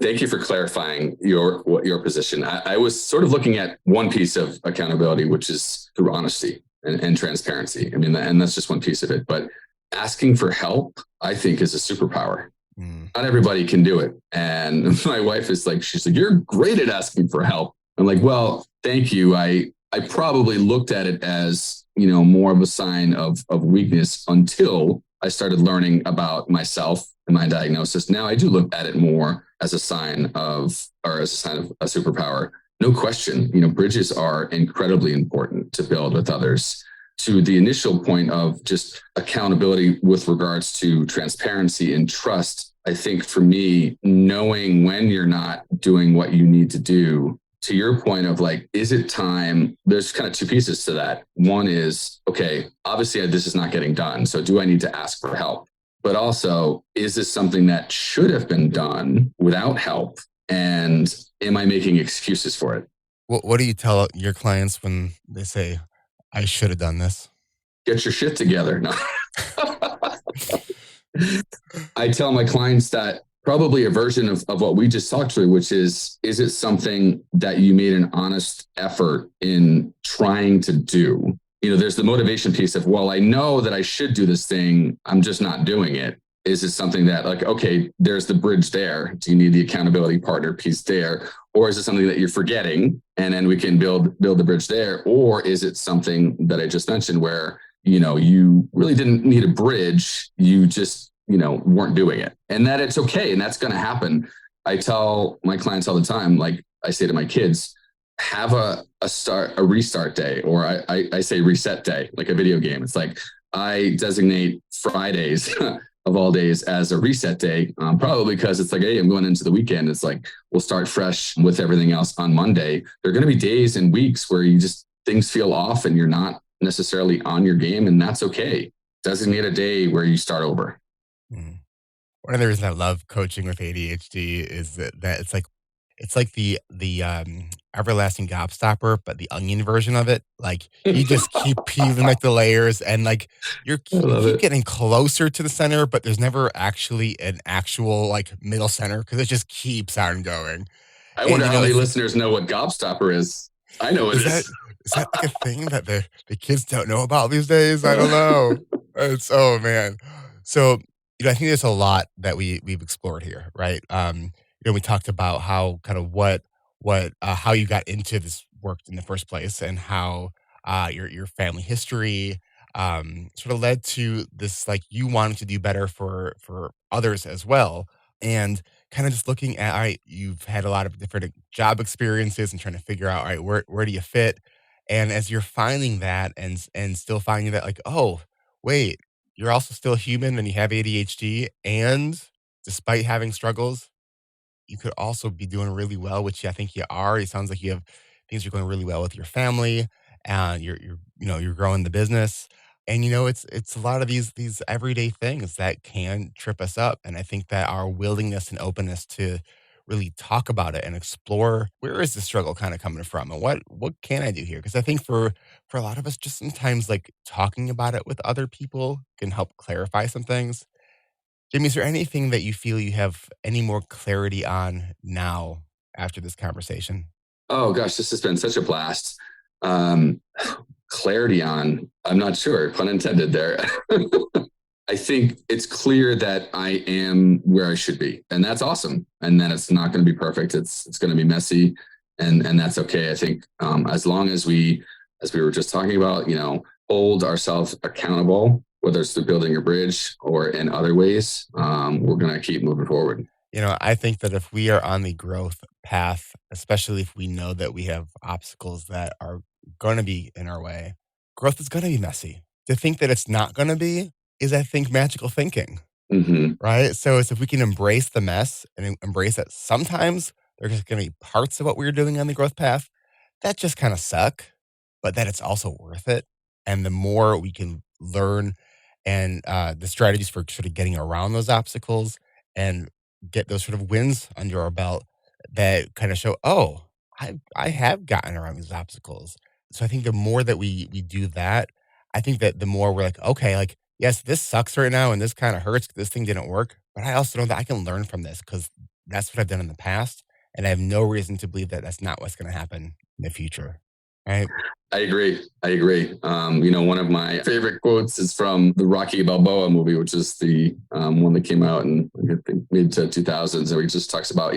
thank you for clarifying your position. I was sort of looking at one piece of accountability, which is through honesty and transparency. I mean, and that's just one piece of it. But asking for help, I think, is a superpower. Mm, Not everybody can do it. And my wife is like, she's like, you're great at asking for help. I'm like, well, thank you. I probably looked at it as, more of a sign of weakness until I started learning about myself and my diagnosis. Now I do look at it more as a sign of, or as a sign of a superpower. No question, bridges are incredibly important to build with others. To the initial point of just accountability with regards to transparency and trust, I think for me, knowing when you're not doing what you need to do, to your point of like, is it time? There's kind of two pieces to that. One is, okay, obviously this is not getting done. So do I need to ask for help? But also, is this something that should have been done without help? And am I making excuses for it? what do you tell your clients when they say, I should have done this? Get your shit together. No. I tell my clients that probably a version of what we just talked through, which is it something that you made an honest effort in trying to do? There's the motivation piece of, well, I know that I should do this thing. I'm just not doing it. Is it something that like, okay, there's the bridge there. Do you need the accountability partner piece there? Or is it something that you're forgetting and then we can build the bridge there? Or is it something that I just mentioned where, you really didn't need a bridge. You just, weren't doing it, and that it's okay. And that's going to happen. I tell my clients all the time, like I say to my kids, have a restart day, or I say reset day, like a video game. It's like I designate Fridays of all days as a reset day, probably because it's like, hey, I'm going into the weekend. It's like, we'll start fresh with everything else on Monday. There are going to be days and weeks where things feel off and you're not necessarily on your game, and that's okay. Designate a day where you start over. Mm. One of the reasons I love coaching with ADHD is that it's like the everlasting gobstopper, but the onion version of it. Like you just keep peeling like the layers, and like I you love keep it. getting closer to the center, but there's never actually an actual like middle center because it just keeps on going. I And wonder you how know, many it's listeners know what gobstopper is. I know it is that is. is that like a thing that the kids don't know about these days? I don't know. It's oh man. So, I think there's a lot that we've explored here, right? We talked about how kind of what how you got into this work in the first place and how your family history, sort of led to this, like, you wanting to do better for others as well. And kind of just looking at, all right, you've had a lot of different job experiences and trying to figure out, all right, where do you fit? And as you're finding that and still finding that, like, oh, wait, you're also still human and you have ADHD, and despite having struggles, you could also be doing really well, which I think you are. It sounds like you have things are going really well with your family, and you're growing the business. And it's a lot of these everyday things that can trip us up. And I think that our willingness and openness to really talk about it and explore, where is the struggle kind of coming from, and what can I do here? Because I think for a lot of us, just sometimes, like, talking about it with other people can help clarify some things. Jamie, is there anything that you feel you have any more clarity on now after this conversation? Oh gosh, this has been such a blast. Um, Clarity on, I'm not sure, pun intended there. I think it's clear that I am where I should be, and that's awesome. And then it's not going to be perfect. It's going to be messy, and that's okay. I think as long as as we were just talking about, hold ourselves accountable, whether it's through building a bridge or in other ways, we're going to keep moving forward. I think that if we are on the growth path, especially if we know that we have obstacles that are going to be in our way, growth is going to be messy. To think that it's not going to be is, I think, magical thinking, Mm-hmm. right? So it's, if we can embrace the mess and embrace that sometimes there's going to be parts of what we're doing on the growth path that just kind of suck, but that it's also worth it. And the more we can learn and the strategies for sort of getting around those obstacles and get those sort of wins under our belt that kind of show, oh, I have gotten around these obstacles. So I think the more that we do that, I think that the more we're like, okay, like, yes, this sucks right now and this kind of hurts. This thing didn't work, but I also know that I can learn from this because that's what I've done in the past. And I have no reason to believe that that's not what's going to happen in the future. Right. I agree. One of my favorite quotes is from the Rocky Balboa movie, which is the one that came out in mid to 2000s. And he just talks about,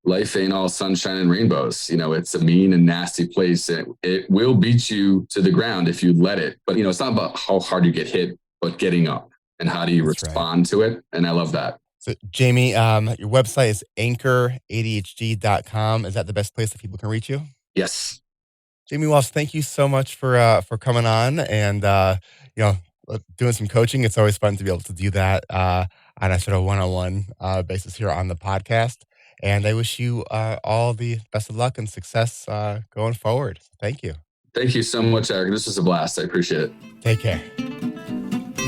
life ain't all sunshine and rainbows. It's a mean and nasty place. It will beat you to the ground if you let it. But, it's not about how hard you get hit, but getting up and how do you respond to it. And I love that. So, Jamie, your website is anchoradhd.com. Is that the best place that people can reach you? Yes. Jamie Walsh, thank you so much for coming on and doing some coaching. It's always fun to be able to do that on a sort of one-on-one basis here on the podcast. And I wish you all the best of luck and success going forward. Thank you. Thank you so much, Eric. This was a blast. I appreciate it. Take care.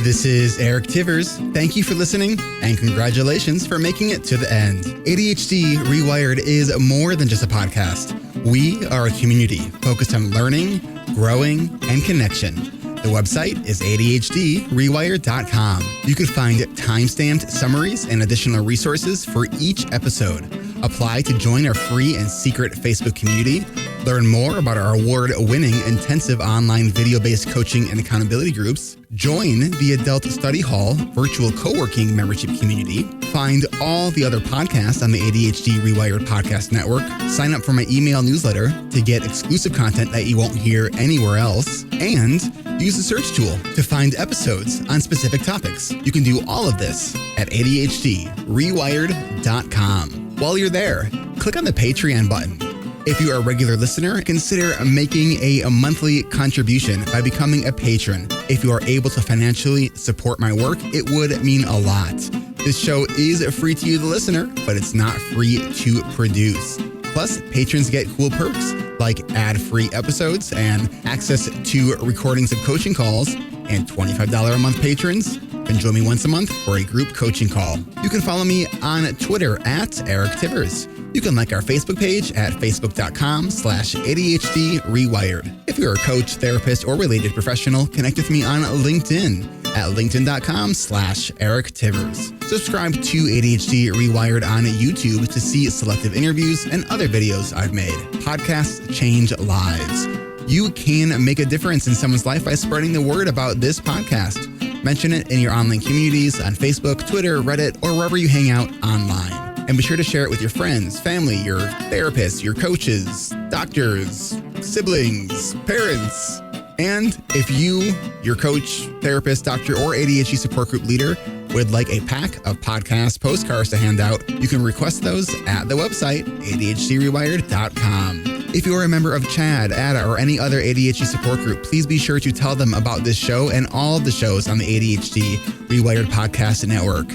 This is Eric Tivers. Thank you for listening, and congratulations for making it to the end. ADHD Rewired is more than just a podcast. We are a community focused on learning, growing, and connection. The website is ADHDrewired.com. You can find time-stamped summaries and additional resources for each episode. Apply to join our free and secret Facebook community. Learn more about our award-winning intensive online video-based coaching and accountability groups. Join the Adult Study Hall virtual co-working membership community. Find all the other podcasts on the ADHD Rewired Podcast Network. Sign up for my email newsletter to get exclusive content that you won't hear anywhere else. And use the search tool to find episodes on specific topics. You can do all of this at ADHDrewired.com. While you're there, click on the Patreon button. If you are a regular listener, consider making a monthly contribution by becoming a patron. If you are able to financially support my work, it would mean a lot. This show is free to you, the listener, but it's not free to produce. Plus, patrons get cool perks like ad-free episodes and access to recordings of coaching calls, and $25 a month patrons can join me once a month for a group coaching call. You can follow me on Twitter at Eric Tivers. You can like our Facebook page at facebook.com/ADHD Rewired. If you're a coach, therapist, or related professional, connect with me on LinkedIn at linkedin.com/Eric Tivers. Subscribe to ADHD Rewired on YouTube to see selective interviews and other videos I've made. Podcasts change lives. You can make a difference in someone's life by spreading the word about this podcast. Mention it in your online communities on Facebook, Twitter, Reddit, or wherever you hang out online. And be sure to share it with your friends, family, your therapists, your coaches, doctors, siblings, parents, And if you, your coach, therapist, doctor, or ADHD support group leader would like a pack of podcast postcards to hand out, you can request those at the website, ADHDrewired.com. If you're a member of CHAD, ADA, or any other ADHD support group, please be sure to tell them about this show and all the shows on the ADHD Rewired Podcast Network.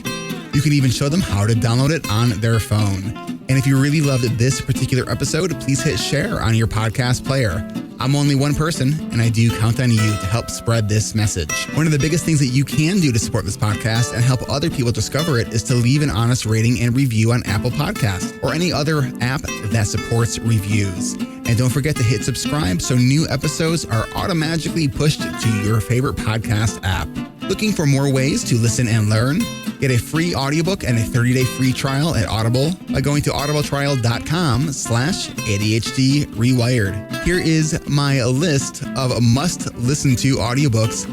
You can even show them how to download it on their phone. And if you really loved this particular episode, please hit share on your podcast player. I'm only one person, and I do count on you to help spread this message. One of the biggest things that you can do to support this podcast and help other people discover it is to leave an honest rating and review on Apple Podcasts or any other app that supports reviews. And don't forget to hit subscribe so new episodes are automatically pushed to your favorite podcast app. Looking for more ways to listen and learn? Get a free audiobook and a 30-day free trial at Audible by going to audibletrial.com/ADHD Rewired. Here is my list of must-listen-to audiobooks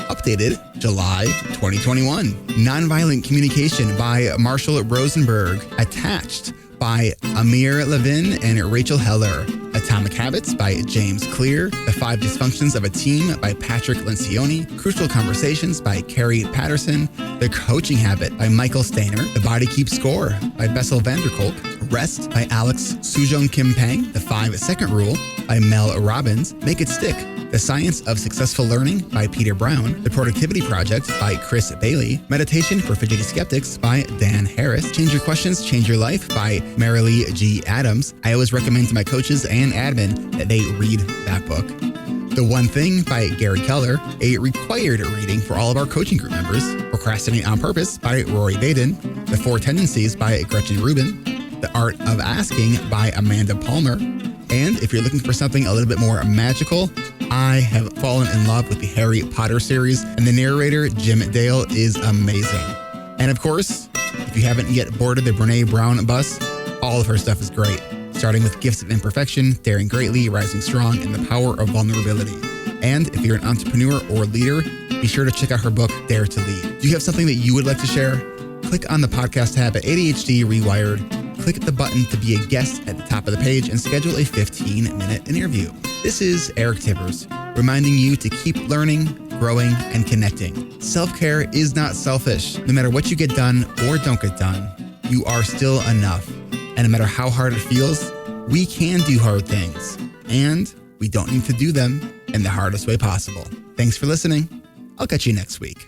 updated July 2021. Nonviolent Communication by Marshall Rosenberg. Attached by Amir Levin and Rachel Heller. Atomic Habits by James Clear. The 5 Dysfunctions of a Team by Patrick Lencioni. Crucial Conversations by Carrie Patterson. The Coaching Habit by Michael Stainer. The Body Keeps Score by Bessel van der Kolk. Rest by Alex Sujong Kim Pang. The 5-Second Rule by Mel Robbins. Make It Stick. The Science of Successful Learning by Peter Brown. The Productivity Project by Chris Bailey. Meditation for Fidgety Skeptics by Dan Harris. Change Your Questions, Change Your Life by Marilee G. Adams. I always recommend to my coaches and admin that they read that book. The One Thing by Gary Keller, a required reading for all of our coaching group members. Procrastinate on Purpose by Rory Baden. The 4 Tendencies by Gretchen Rubin. The Art of Asking by Amanda Palmer. And if you're looking for something a little bit more magical, I have fallen in love with the Harry Potter series, and the narrator, Jim Dale, is amazing. And of course, if you haven't yet boarded the Brene Brown bus, all of her stuff is great, starting with Gifts of Imperfection, Daring Greatly, Rising Strong, and The Power of Vulnerability. And if you're an entrepreneur or leader, be sure to check out her book, Dare to Lead. Do you have something that you would like to share? Click on the podcast tab at ADHD Rewired. Click the button to be a guest at the top of the page and schedule a 15-minute interview. This is Eric Tivers, reminding you to keep learning, growing, and connecting. Self-care is not selfish. No matter what you get done or don't get done, you are still enough. And no matter how hard it feels, we can do hard things. And we don't need to do them in the hardest way possible. Thanks for listening. I'll catch you next week.